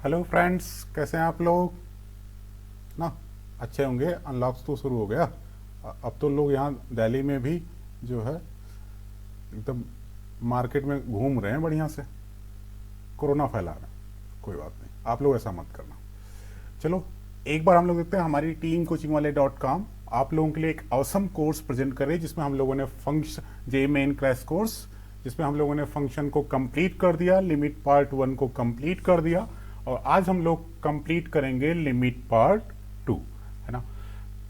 Hello friends, कैसे हैं आप लोग ना। अच्छे होंगे। अनलॉक्स तो शुरू हो गया। अब तो लोग यहाँ दिल्ली में भी जो है एकदम मार्केट में घूम रहे हैं बढ़िया से, कोरोना फैला रहे हैं। कोई बात नहीं, आप लोग ऐसा मत करना। चलो एक बार हम लोग देखते हैं हमारी टीम कोचिंग वाले .com आप लोगों के लिए एक ऑसम कोर्स प्रेजेंट करे, जिसमें हम लोगों ने फंक्शन जे मेन क्रैश कोर्स, जिसमें हम लोगों ने फंक्शन को कंप्लीट कर दिया, लिमिट पार्ट 1 को कंप्लीट कर दिया, और आज हम लोग कंप्लीट करेंगे लिमिट पार्ट 2, है ना।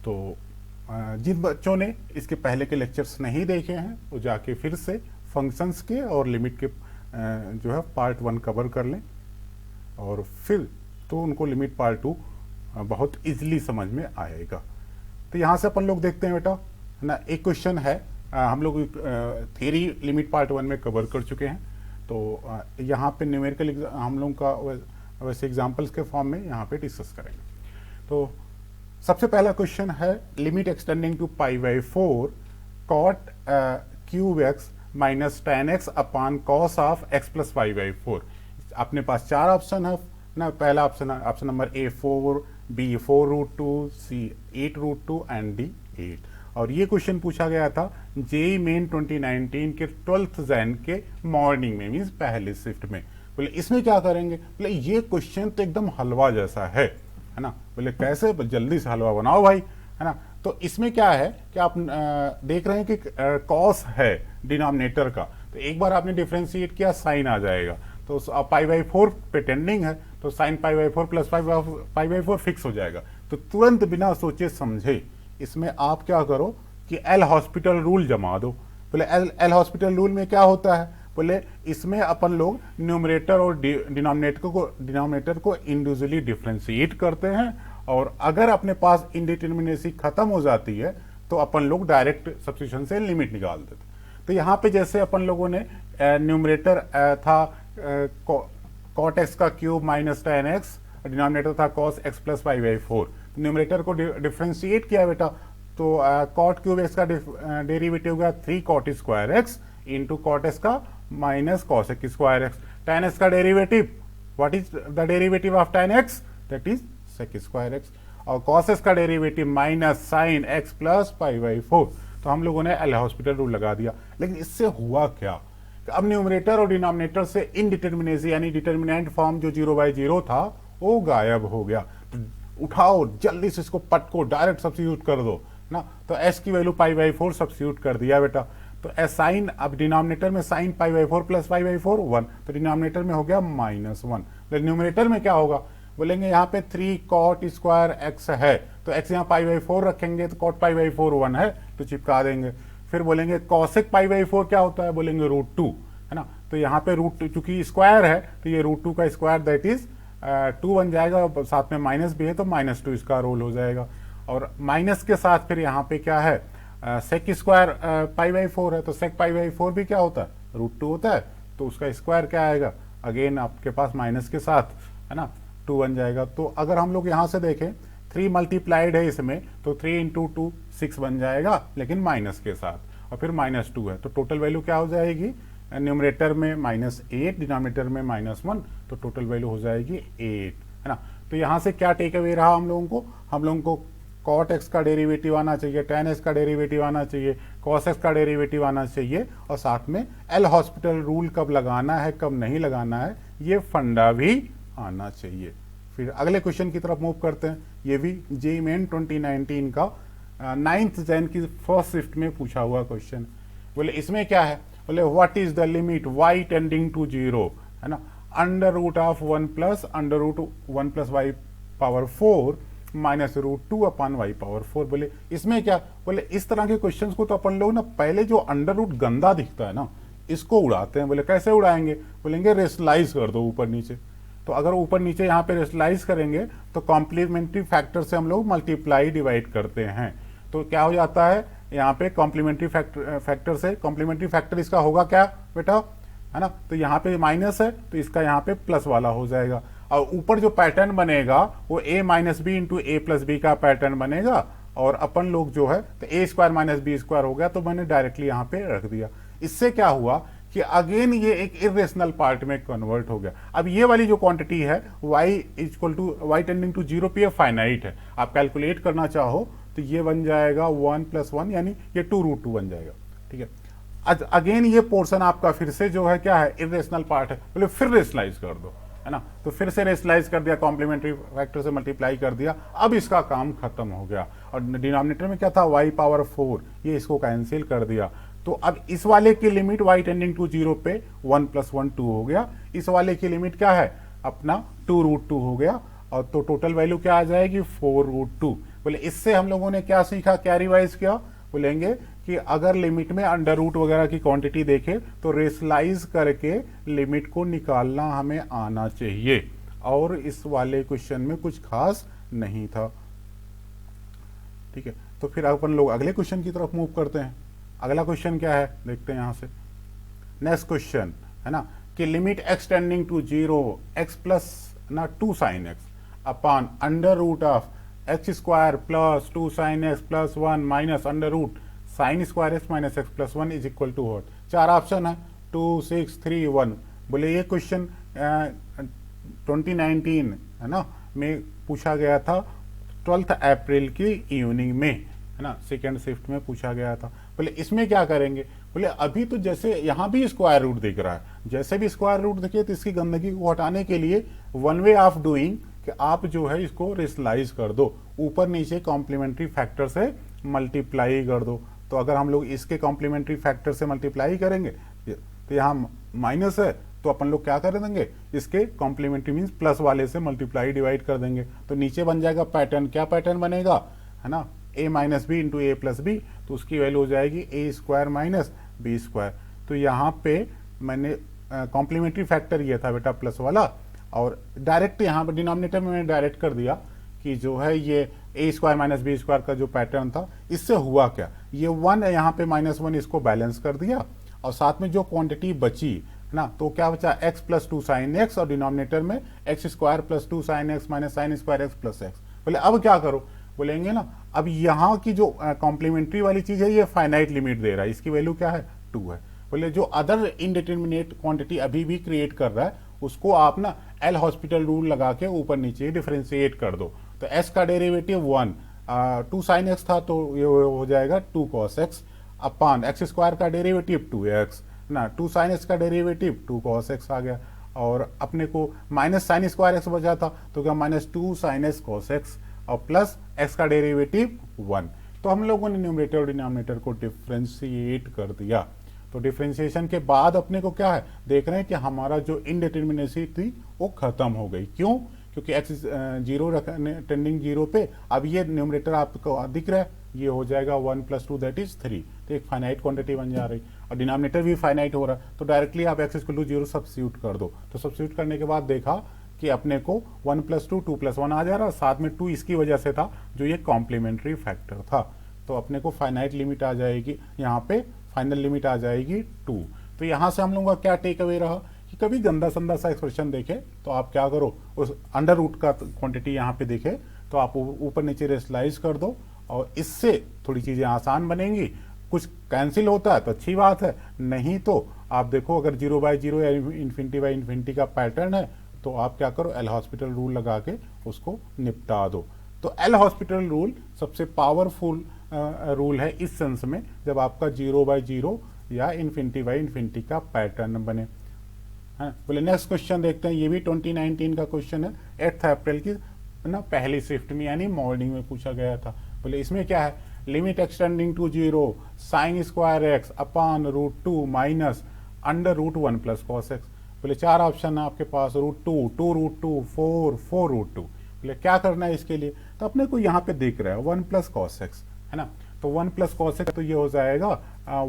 तो जिन बच्चों ने इसके पहले के लेक्चर्स नहीं देखे हैं वो जाके फिर से फंक्शंस के और लिमिट के जो है पार्ट 1 कवर कर लें, और फिर तो उनको लिमिट पार्ट 2 बहुत इजीली समझ में आएगा। तो यहाँ से अपन लोग देखते हैं बेटा, है ना। एक क्वेश्चन है, हम लोग थ्योरी लिमिट पार्ट 1 में कवर कर चुके हैं। तो यहाँ पे न्यूमेरिकल हम लोग का वैसे एग्जाम्पल्स के फॉर्म में यहाँ पे डिस्कस करेंगे। तो सबसे पहला क्वेश्चन है limit extending to π/4 cot cube x minus tan x upon cos of x plus y/4। अपने पास चार ऑप्शन है ना। पहला ऑप्शन है option number A 4, B 4√2, C 8√2 and D 8। और ये क्वेश्चन पूछा गया था जेई मेन 2019 के 12th जैन के मॉर्निंग में, मीन्स पहले शिफ्ट में। बोले इसमें क्या करेंगे, बोले ये क्वेश्चन तो एकदम हलवा जैसा है ना। बोले कैसे, जल्दी से हलवा बनाओ भाई, है ना। तो इसमें क्या है कि आप देख रहे हैं कि कॉस है डिनोमिनेटर का, तो एक बार आपने डिफ्रेंशिएट किया साइन आ जाएगा। तो π/4 पे टेंडिंग है, तो साइन π/4 प्लस π/4 फिक्स हो जाएगा। तो तुरंत बिना सोचे समझे इसमें आप क्या करो कि एल हॉस्पिटल रूल जमा दो। बोले एल हॉस्पिटल रूल में क्या होता है, बोले इसमें अपन लोग न्यूमरेटर और डिनोमिनेटर को इंडिविजुअली डिफ्रेंशिएट करते हैं, और अगर अपने पास इंडिटरमिनेसी खत्म हो जाती है तो अपन लोग डायरेक्ट सब्स्टिट्यूशन से लिमिट निकाल देते। तो यहाँ पे जैसे अपन लोगों ने न्यूमरेटर था cot x का cube minus tan x, denominator था cos x plus y/4। Numerator को डिफ्रेंशिएट किया बेटा, तो cot क्यूब x का डेरिवेटिव गया 3 cot square x into cot x का minus cos x square x। tan x का derivative, what is the derivative of tan x, that is sec square x, और cos x का derivative minus sin x plus π/4। तो हम लोगों ने L hospital rule लगा दिया। लेकिन इससे हुआ क्या, अब न्यूमरेटर और डिनोमिनेटर से इनडिटरमिनेसी यानी डिटरमिनेंट फॉर्म जो 0/0 था वो गायब हो गया। तो उठाओ जल्दी से इसको पट को डायरेक्ट सब्स्टिट्यूट कर दो ना। तो s की वैल्यू π/4 सब्स्टिट्यूट कर दिया बेटा। तो एस साइन, अब डिनोमिनेटर में साइन π/4 प्लस π/4 1, तो डिनोमिनेटर में हो गया -1। तो न्यूमरेटर में क्या होगा, बोलेंगे यहाँ पे 3 cot स्क्वायर x है, तो x यहाँ π/4 रखेंगे, तो cot π/4 1 है तो चिपका देंगे। फिर बोलेंगे cosec π/4 क्या होता है, बोलेंगे √2, है ना। तो यहाँ पे √2 चूंकि स्क्वायर है तो ये √2 का स्क्वायर दैट इज 2 बन जाएगा, साथ में माइनस भी है तो -2 इसका रोल हो जाएगा। और माइनस के साथ फिर यहाँ पे क्या है, सेक स्क्वायर π/4 है, तो सेक π/4 भी क्या होता है, √2 होता है, तो उसका स्क्वायर क्या आएगा, अगेन आपके पास माइनस के साथ, है ना, 2 बन जाएगा। तो अगर हम लोग यहाँ से देखें 3 मल्टीप्लाइड है इसमें, तो 3 इंटू 2 6 बन जाएगा, लेकिन माइनस के साथ, और फिर -2 है, तो टोटल वैल्यू क्या हो जाएगी, न्यूमरेटर में -8, डिनोमिनेटर में -1, तो टोटल वैल्यू हो जाएगी 8, है ना। तो यहाँ से क्या टेक अवे रहा हम लोगों को cot x का डेरिवेटिव आना चाहिए, tan x का डेरिवेटिव आना चाहिए, cos x का डेरिवेटिव आना चाहिए, और साथ में एल हॉस्पिटल रूल कब लगाना है कब नहीं लगाना है ये फंडा भी आना चाहिए। फिर अगले क्वेश्चन की तरफ मूव करते हैं। ये भी जेईई मेन 2019 का 9th जैन की फर्स्ट शिफ्ट में पूछा हुआ क्वेश्चन। बोले इसमें क्या है, बोले what is the limit y tending to 0, है ना, √1 plus √1 plus y/4 minus √2 upon y/4। बोले इसमें क्या, बोले इस तरह के क्वेश्चंस को तो अपन लोग ना पहले जो अंडर रूट गंदा दिखता है ना इसको उड़ाते हैं। बोले कैसे उड़ाएंगे, बोलेंगे रेशनलाइज कर दो ऊपर नीचे। तो अगर ऊपर नीचे यहाँ पे रेशनलाइज करेंगे तो कॉम्प्लीमेंट्री फैक्टर से हम लोग मल्टीप्लाई डिवाइड करते हैं, तो क्या हो जाता है यहाँ पे कॉम्प्लीमेंट्री फैक्टर से, कॉम्प्लीमेंट्री फैक्टर इसका होगा क्या बेटा, है ना। तो यहाँ पे माइनस है तो इसका यहाँ पे प्लस वाला हो जाएगा, और ऊपर जो पैटर्न बनेगा वो a-b इंटू a+b का पैटर्न बनेगा, और अपन लोग जो है तो a² - b² हो गया, तो मैंने डायरेक्टली यहाँ पे रख दिया। इससे क्या हुआ कि अगेन ये एक इरेशनल पार्ट में कन्वर्ट हो गया। अब ये वाली जो क्वांटिटी है y equal to y tending to zero पे ये फाइनाइट है, आप कैलकुलेट करना चाहो तो ये बन जाएगा 1 + 1 यानी ये 2√2 बन जाएगा। ठीक है, अगेन ये पोर्शन आपका फिर से जो है क्या है, इरेशनल पार्ट है, बोले फिर रेशनलाइज कर दो, है ना। तो फिर से रेशनलाइज कर दिया, कॉम्प्लीमेंट्री फैक्टर से मल्टीप्लाई कर दिया, अब इसका काम खत्म हो गया। और डिनोमिनेटर में क्या था, y⁴, ये इसको कैंसिल कर दिया। तो अब इस वाले की लिमिट y टेंडिंग टू 0 पे 1 + 1 2 हो गया, इस वाले की लिमिट क्या है अपना 2√2 हो गया, और तो टोटल वैल्यू क्या आ जाएगी 4√2। बोले इससे हम लोगों ने क्या सीखा, क्या रिवाइज किया, बोलेंगे कि अगर लिमिट में अंडर रूट वगैरह की क्वांटिटी देखे तो रेशनलाइज करके लिमिट को निकालना हमें आना चाहिए, और इस वाले क्वेश्चन में कुछ खास नहीं था। ठीक है, तो फिर अपन लोग अगले क्वेश्चन की तरफ मूव करते हैं। अगला क्वेश्चन क्या है देखते हैं यहां से। नेक्स्ट क्वेश्चन है ना कि limit x tending to 0 x plus ना 2 sin x upon under root of x² plus 2 sin x plus 1 minus under root sin² x minus x plus 1 is equal to what. चार option है 2 6 3 1। बोले ये question 2019 है ना में पूछा गया था, 12 अप्रैल की इवनिंग में, है ना, सेकेंड शिफ्ट में पूछा गया था। बोले इसमें क्या करेंगे, बोले अभी तो जैसे यहाँ भी स्क्वायर रूट दिख रहा है, जैसे भी स्क्वायर रूट दिखे तो इसकी गंदगी को हटाने के लिए वन वे ऑफ डूइंग कि आप जो है इसको रेशनलाइज कर दो, ऊपर नीचे कॉम्प्लीमेंट्री फैक्टर से मल्टीप्लाई कर दो। तो अगर हम लोग इसके कॉम्प्लीमेंट्री फैक्टर से मल्टीप्लाई करेंगे तो यहाँ माइनस है, तो अपन लोग क्या कर देंगे, इसके कॉम्प्लीमेंट्री मीन्स प्लस वाले से मल्टीप्लाई डिवाइड कर देंगे, तो नीचे बन जाएगा पैटर्न। क्या पैटर्न बनेगा, है ना, a minus b into a plus b, तो उसकी वैल्यू हो जाएगी a² माइनस b²। तो यहाँ पे मैंने कॉम्प्लीमेंट्री फैक्टर ये था बेटा प्लस वाला, और डायरेक्ट यहाँ पर डिनोमिनेटर में मैंने डायरेक्ट कर दिया कि जो है ये a² माइनस b² का जो पैटर्न था, इससे हुआ क्या, ये 1 यहाँ पे -1 इसको बैलेंस कर दिया, और साथ में जो क्वांटिटी बची ना, तो क्या बचा x प्लस 2 sin x, और डिनोमिनेटर में x² plus 2 sin x minus sin² x plus x। बोले अब क्या करो, बोलेंगे ना अब यहाँ की जो कॉम्प्लीमेंट्री वाली चीज है ये फाइनाइट लिमिट दे रहा है, इसकी वैल्यू क्या है 2 है। बोले जो अदर इनडिटर्मिनेट क्वांटिटी अभी भी क्रिएट कर रहा है उसको आप ना एल हॉस्पिटल रूल लगा के ऊपर नीचे डिफरेंशिएट कर दो। तो s का डेरिवेटिव 1, 2 sin x था तो ये हो जाएगा 2 cos x अपान x² का डेरिवेटिव 2x ना, 2 sin x का डेरिवेटिव 2 cos x आ गया, और अपने को माइनस sin² x बचा था तो क्या -2 sin x cos x और प्लस x का डेरिवेटिव 1। तो हम लोगों ने न्यूमरेटर और डिनोमिनेटर को डिफ्रेंशिएट कर दिया। तो डिफ्रेंशिएशन के बाद अपने को क्या है देख रहे हैं कि हमारा जो इनडिटर्मिनेसी थी वो खत्म हो गई। क्यों, क्योंकि x 0 रखने टेंडिंग 0 पे अब ये न्यूमरेटर आपको दिख रहा है, ये हो जाएगा 1 + 2 दैट इज 3, तो एक फाइनाइट क्वांटिटी बन जा रही, और डिनोमिनेटर भी फाइनाइट हो रहा है, तो डायरेक्टली आप x = 0 सब्स्टिट्यूट कर दो। तो सब्स्टिट्यूट करने के बाद देखा कि अपने को 1 + 2 2 + 1 आ जा रहा, साथ में 2 इसकी वजह से था जो ये कॉम्प्लीमेंट्री फैक्टर था। तो अपने को फाइनाइट लिमिट आ जाएगी, यहाँ पे फाइनल लिमिट आ जाएगी 2। तो यहाँ से हम लोगों का क्या टेक अवे रहा कि कभी गंदा संदा सा एक्सप्रेशन देखे तो आप क्या करो, उस अंडर रूट का क्वांटिटी यहाँ पे देखे तो आप ऊपर नीचे रेशनलाइज कर दो, और इससे थोड़ी चीज़ें आसान बनेंगी। कुछ कैंसिल होता है तो अच्छी बात है, नहीं तो आप देखो अगर 0/0 या ∞/∞ का पैटर्न है तो आप क्या करो, एल हॉस्पिटल रूल लगा के उसको निपटा दो। तो एल हॉस्पिटल रूल सबसे पावरफुल रूल है इस सेंस में जब आपका 0/0 या ∞/∞ का पैटर्न बने। हाँ, बोले नेक्स्ट क्वेश्चन देखते हैं, ये भी 2019 का क्वेश्चन है, 8 अप्रैल की ना पहली शिफ्ट में यानी मॉर्निंग में पूछा गया था। बोले इसमें क्या है, limit extending to 0 sin² x upon √2 minus under root 1 + cos x। बोले चार ऑप्शन है आपके पास, √2 2√2 4 4√2। बोले क्या करना है इसके लिए, तो अपने को यहाँ पे दिख रहा है 1 + cos x, है ना, तो 1 + cos x तो ये हो जाएगा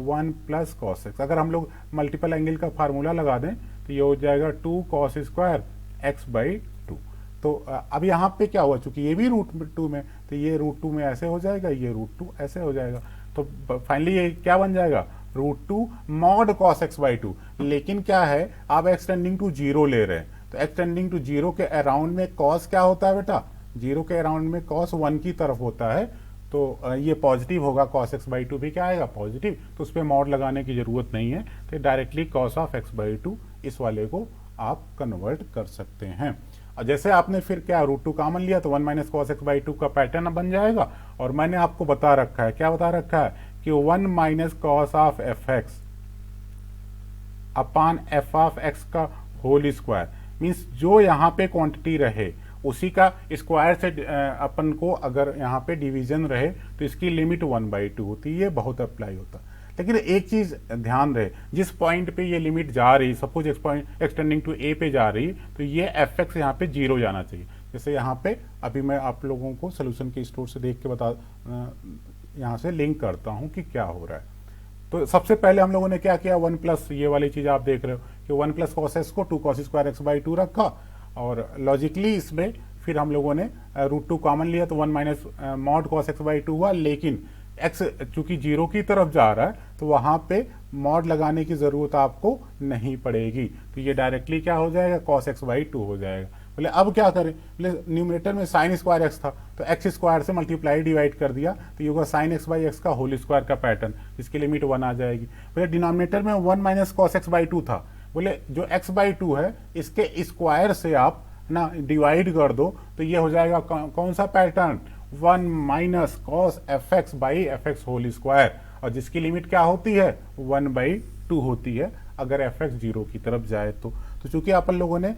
1 + cos x। अगर हम लोग मल्टीपल एंगल का फार्मूला लगा दें तो ये हो जाएगा 2 cos² x/2। तो अब यहाँ पे क्या हुआ, चूंकि ये भी √2 में, तो ये √2 में ऐसे हो जाएगा, ये √2 ऐसे हो जाएगा, तो फाइनली ये क्या बन जाएगा √2 mod cos x/2। लेकिन क्या है आप x टेंडिंग टू 0 ले रहे हैं, तो x टेंडिंग टू 0 के अराउंड में cos क्या होता है बेटा, 0 के अराउंड में cos 1 की तरफ होता है, तो ये पॉजिटिव होगा, कॉस एक्स बाई टू भी क्या आएगा पॉजिटिव, तो उस पर मॉड लगाने की ज़रूरत नहीं है, तो directly cos of x by two इस वाले को आप कन्वर्ट कर सकते हैं। और जैसे आपने फिर क्या √2 कॉमन लिया तो 1 minus cos x by two का पैटर्न बन जाएगा। और मैंने आपको बता रखा है, क्या बता रखा है कि 1 minus cos of F x upon F of x का होल स्क्वायर, मीन्स जो यहाँ पे क्वांटिटी रहे उसी का स्क्वायर से अपन को अगर यहाँ पे डिवीजन रहे तो इसकी लिमिट 1/2 होती है, ये बहुत अप्लाई होता है। लेकिन एक चीज ध्यान रहे, जिस पॉइंट पे ये लिमिट जा रही, सपोज एक्सटेंडिंग टू ए पे जा रही, तो ये एफ एक्स यहाँ पे 0 जाना चाहिए। जैसे यहाँ पे अभी मैं आप लोगों को सोल्यूशन के स्टोर से देख के यहाँ से लिंक करता हूँ कि क्या हो रहा है। तो सबसे पहले हम लोगों ने क्या किया, 1 प्लस ये वाली चीज आप देख रहे हो कि 1 प्लस कॉस एक्स को 2 कॉस स्क्वायर एक्स बाई 2 रखा, और लॉजिकली इसमें फिर हम लोगों ने √2 कॉमन लिया तो 1 minus mod cos x by 2 हुआ। लेकिन एक्स चूंकि 0 की तरफ जा रहा है तो वहां पे मॉड लगाने की जरूरत आपको नहीं पड़ेगी, तो ये डायरेक्टली क्या हो जाएगा कॉस एक्स बाई 2 हो जाएगा। बोले अब क्या करें, बोले न्यूमरेटर में साइन स्क्वायर एक्स था तो एक्स स्क्वायर से मल्टीप्लाई डिवाइड कर दिया तो ये होगा साइन एक्स बाई एक्स का होल स्क्वायर का पैटर्न, जिसकी लिमिट 1 आ जाएगी। बोले डिनोमिनेटर में 1 माइनस कॉस एक्स बाई 2 था, बोले जो एक्स बाई 2 है इसके स्क्वायर से आप ना डिवाइड कर दो तो ये हो जाएगा कौन सा pattern, 1 minus cos F x by F x whole square, और जिसकी लिमिट क्या होती है 1/2 होती है अगर एफ एक्स 0 की तरफ जाए तो चूंकि अपन लोगों ने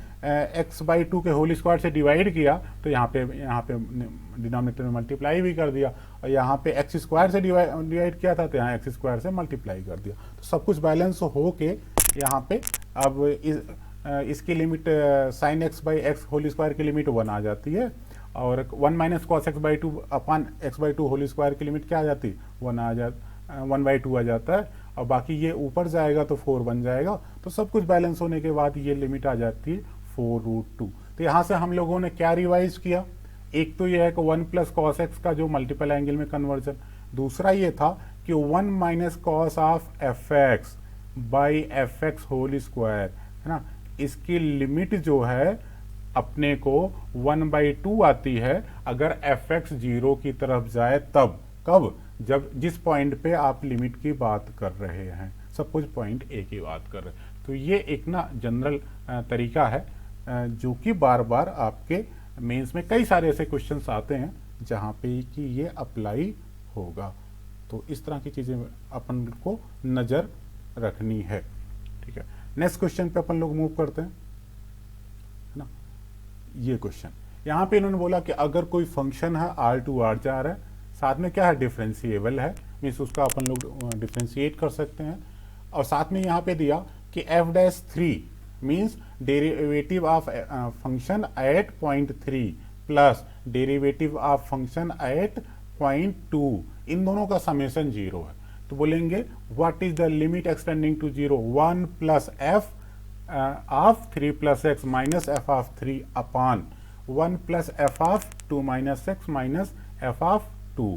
एक्स बाई 2 के होल स्क्वायर से डिवाइड किया तो यहाँ पे डिनोमिनेटर में मल्टीप्लाई भी कर दिया, और यहाँ पे एक्स स्क्वायर से डिवाइड किया था तो यहाँ एक्स स्क्वायर से मल्टीप्लाई कर दिया, तो सब कुछ बैलेंस हो के यहाँ पे अब इसकी limit sine x by x whole square की लिमिट 1 आ जाती है, और 1 minus cos x by 2 upon x by 2 whole square की लिमिट क्या आ जाती है 1/2 आ जाता है, और बाकी ये ऊपर जाएगा तो 4 बन जाएगा। तो सब कुछ बैलेंस होने के बाद ये लिमिट आ जाती है 4√2। तो यहाँ से हम लोगों ने क्या रिवाइज किया, एक तो ये है कि 1 प्लस कॉस एक्स का जो मल्टीपल एंगल में कन्वर्जन, दूसरा ये था कि 1 minus cos of F x by F x whole square, है ना, इसकी लिमिट जो है अपने को 1/2 आती है अगर एफ एक्स 0 की तरफ जाए तब, कब, जब जिस पॉइंट पे आप लिमिट की बात कर रहे हैं, सपोज पॉइंट ए की बात कर रहे हैं। तो ये एक ना जनरल तरीका है जो कि बार बार आपके मेंस में कई सारे ऐसे क्वेश्चंस आते हैं जहाँ पे कि ये अप्लाई होगा। तो इस तरह की चीज़ें अपन को नज़र रखनी है, ठीक है। नेक्स्ट क्वेश्चन पे अपन लोग मूव करते हैं, है ना। ये क्वेश्चन यहाँ पे इन्होंने बोला कि अगर कोई फंक्शन है R टू R जा रहा है, साथ में क्या है डिफरेंशिएबल है, मीन्स उसका अपन लोग डिफरेंशिएट कर सकते हैं, और साथ में यहाँ पे दिया कि f'3 means derivative of function at point 3 plus derivative of function at point 2, इन दोनों का समेशन 0 है। तो बोलेंगे what is the limit extending to 0, 1 plus F of 3 plus x minus F of 3 upon 1 plus F of 2 minus x minus F of 2,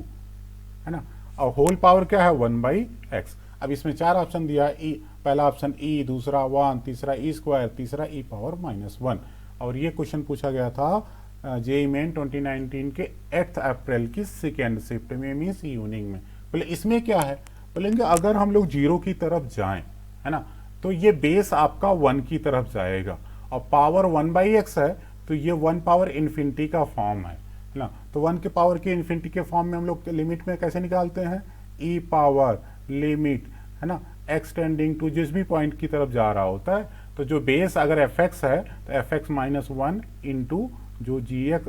है ना, और whole power क्या है 1/x। अब इसमें 4 ऑप्शन दिया है, ई पहला ऑप्शन ई, दूसरा 1, तीसरा ई स्क्वायर, तीसरा ई पावर -1। और ये क्वेश्चन पूछा गया था जेईई मेन 2019 के 8 अप्रैल की सेकेंड शिफ्ट में, मीन्स इवनिंग में। बोले इसमें क्या है, बोलेंगे अगर हम लोग 0 की तरफ जाएं, है ना, तो ये बेस आपका 1 की तरफ जाएगा, और पावर 1/x है तो ये 1 पावर इन्फिनिटी का फॉर्म है ना। तो 1 के पावर के इन्फिनिटी के फॉर्म में हम लोग लिमिट में कैसे निकालते हैं, ई पावर लिमिट, है ना, एक्स टेंडिंग टू जिस भी पॉइंट की तरफ जा रहा होता है, तो जो बेस अगर एफ एक्स है तो एफ एक्स -1 इंटू जो जी एक्स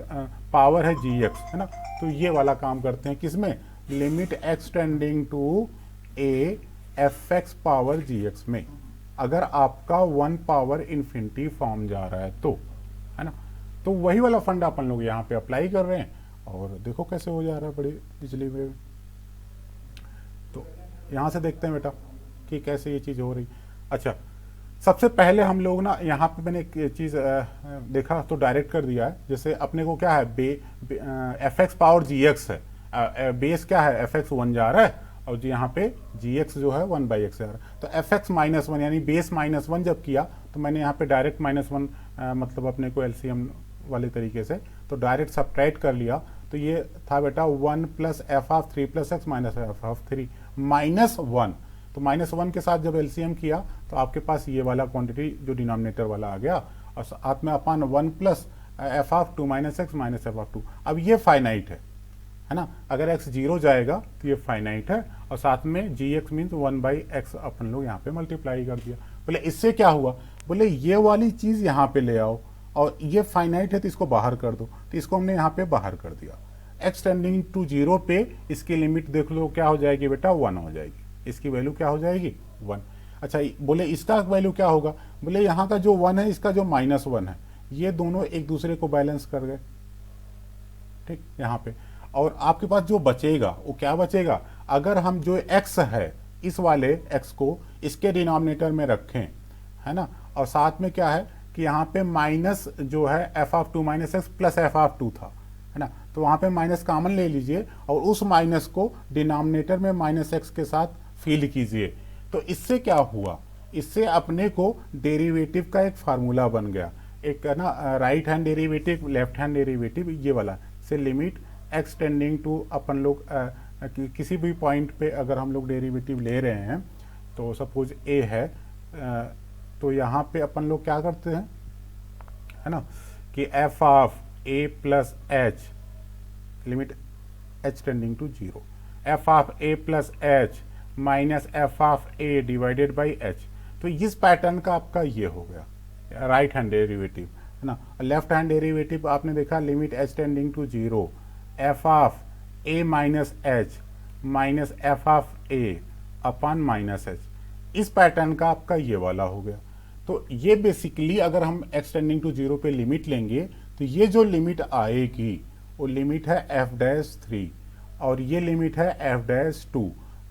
पावर है जी एक्स, है ना। तो ये वाला काम करते हैं किसमें, limit x tending to a F x power G x में, अगर आपका 1 पावर इन्फिनिटी फॉर्म जा रहा है तो, है ना। तो वही वाला फंड अपन लोग यहाँ पे अप्लाई कर रहे हैं, और देखो कैसे हो जा रहा है बड़ी इजली वे। तो यहाँ से देखते हैं बेटा कि कैसे ये चीज़ हो रही। अच्छा, सबसे पहले हम लोग ना यहाँ पे मैंने एक चीज़ देखा तो डायरेक्ट कर दिया है। जैसे अपने को क्या है, F x power G x है, बेस क्या है एफ एक्स 1 जा रहा है, और जो यहाँ पे जी एक्स जो है 1/x जा रहा है। तो एफ एक्स -1 यानी बेस -1 जब किया तो मैंने यहाँ पे डायरेक्ट -1 मतलब अपने को एलसीएम वाले तरीके से तो डायरेक्ट सब्ट्रैक्ट कर लिया, तो ये था बेटा 1 plus F of 3 plus x minus F of 3 minus 1। तो माइनस 1 के साथ जब एलसीएम किया तो आपके पास ये वाला क्वांटिटी जो डिनोमिनेटर वाला आ गया, और साथ में अपन 1 plus F of 2 minus x minus F of 2। अब ये फाइनाइट है ना, अगर एक्स 0 जाएगा तो ये फाइनाइट है, और साथ में जी एक्स मीन्स 1/x अपन लोग यहाँ पे मल्टीप्लाई कर दिया। बोले इससे क्या हुआ, बोले ये वाली चीज यहाँ पे ले आओ, और ये फाइनाइट है तो इसको बाहर कर दो, तो इसको हमने यहाँ पे बाहर कर दिया। एक्स टेंडिंग टू 0 पे इसकी लिमिट देख लो क्या हो जाएगी बेटा, 1 हो जाएगी, इसकी वैल्यू क्या हो जाएगी 1। अच्छा बोले इसका वैल्यू क्या होगा, बोले यहाँ का जो 1 है इसका जो -1 है, ये दोनों एक दूसरे को बैलेंस कर गए, ठीक यहाँ पे। और आपके पास जो बचेगा वो क्या बचेगा, अगर हम जो x है इस वाले x को इसके डिनोमिनेटर में रखें, है ना, और साथ में क्या है कि यहाँ पे माइनस जो है F of 2 minus x plus F of 2 था, है ना, तो वहाँ पे माइनस कॉमन ले लीजिए और उस माइनस को डिनोमिनेटर में माइनस एक्स के साथ फिल कीजिए। तो इससे क्या हुआ, इससे अपने को डेरिवेटिव का एक फार्मूला बन गया, एक है ना right hand derivative left hand derivative ये वाला, से लिमिट एक्स टेंडिंग टू अपन लोग किसी भी पॉइंट पे अगर हम लोग डेरिवेटिव ले रहे हैं, तो सपोज ए है, तो यहाँ पे अपन लोग क्या करते हैं, है ना, कि F of a plus H limit H tending to 0, F of a plus H minus F of a divided by H. तो इस पैटर्न का आपका ये हो गया राइट हैंड डेरिवेटिव, है ना। लेफ्ट हैंड डेरिवेटिव आपने देखा limit H tending to 0, F of a minus H minus F of a upon minus H. इस पैटर्न का आपका ये वाला हो गया। तो ये बेसिकली अगर हम एक्स टेंडिंग टू 0 पे लिमिट लेंगे तो ये जो लिमिट आएगी वो लिमिट है एफ डैश 3 और ये लिमिट है एफ डैश 2,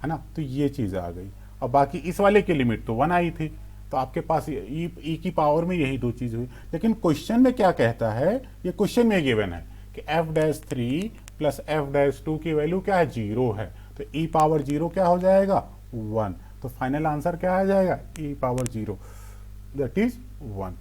है ना। तो ये चीज़ आ गई, और बाकी इस वाले की लिमिट तो 1 आई थी, तो आपके पास ई की पावर में यही दो चीज़ हुई। लेकिन क्वेश्चन में क्या कहता है, ये क्वेश्चन में गिवन है कि F dash 3 plus F dash 2 की वैल्यू क्या है, 0 है, तो ई पावर 0 क्या हो जाएगा 1। तो फाइनल आंसर क्या आ जाएगा, ई पावर 0 दैट इज 1।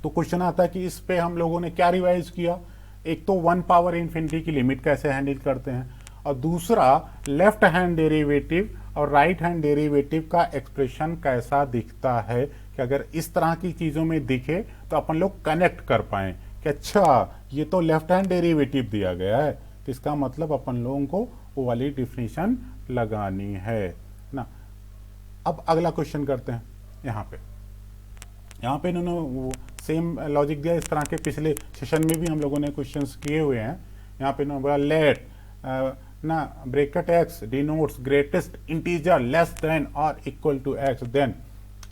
तो क्वेश्चन आता है कि इस पे हम लोगों ने क्या रिवाइज किया, एक तो 1 पावर इन्फिनिटी की लिमिट कैसे हैंडल करते हैं, और दूसरा लेफ्ट हैंड डेरिवेटिव और राइट हैंड डेरिवेटिव का एक्सप्रेशन कैसा दिखता है, कि अगर इस तरह की चीज़ों में दिखे तो अपन लोग कनेक्ट कर पाएँ कि अच्छा ये तो लेफ्ट हैंड डेरिवेटिव दिया गया है, तो इसका मतलब अपन लोगों को वो वाली डिफिनीशन लगानी है ना। अब अगला क्वेश्चन करते हैं। यहाँ पे इन्होंने वो सेम लॉजिक दिया इस तरह के, पिछले सेशन में भी हम लोगों ने क्वेश्चंस किए हुए हैं। यहाँ पे इन्होंने बोला लेट ना bracket x denotes greatest integer less than और equal to x, then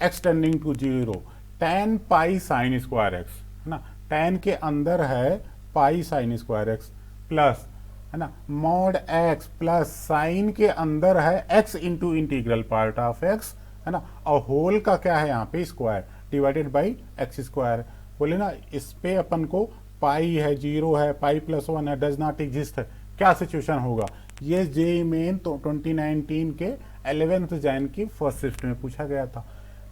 x tending to 0 tan pi sine square x, है ना, tan के अंदर है pi sine square x plus, है ना, मॉड एक्स प्लस साइन के अंदर है x into integral part of x, है ना, और होल का क्या है यहाँ पे square divided by x square. बोले ना इस पे अपन को पाई है 0 है, पाई प्लस 1 है, डज नॉट एग्जिस्ट है, क्या सिचुएशन होगा। ये जे मेन तो 2019 के 11th जैन की फर्स्ट शिफ्ट में पूछा गया था।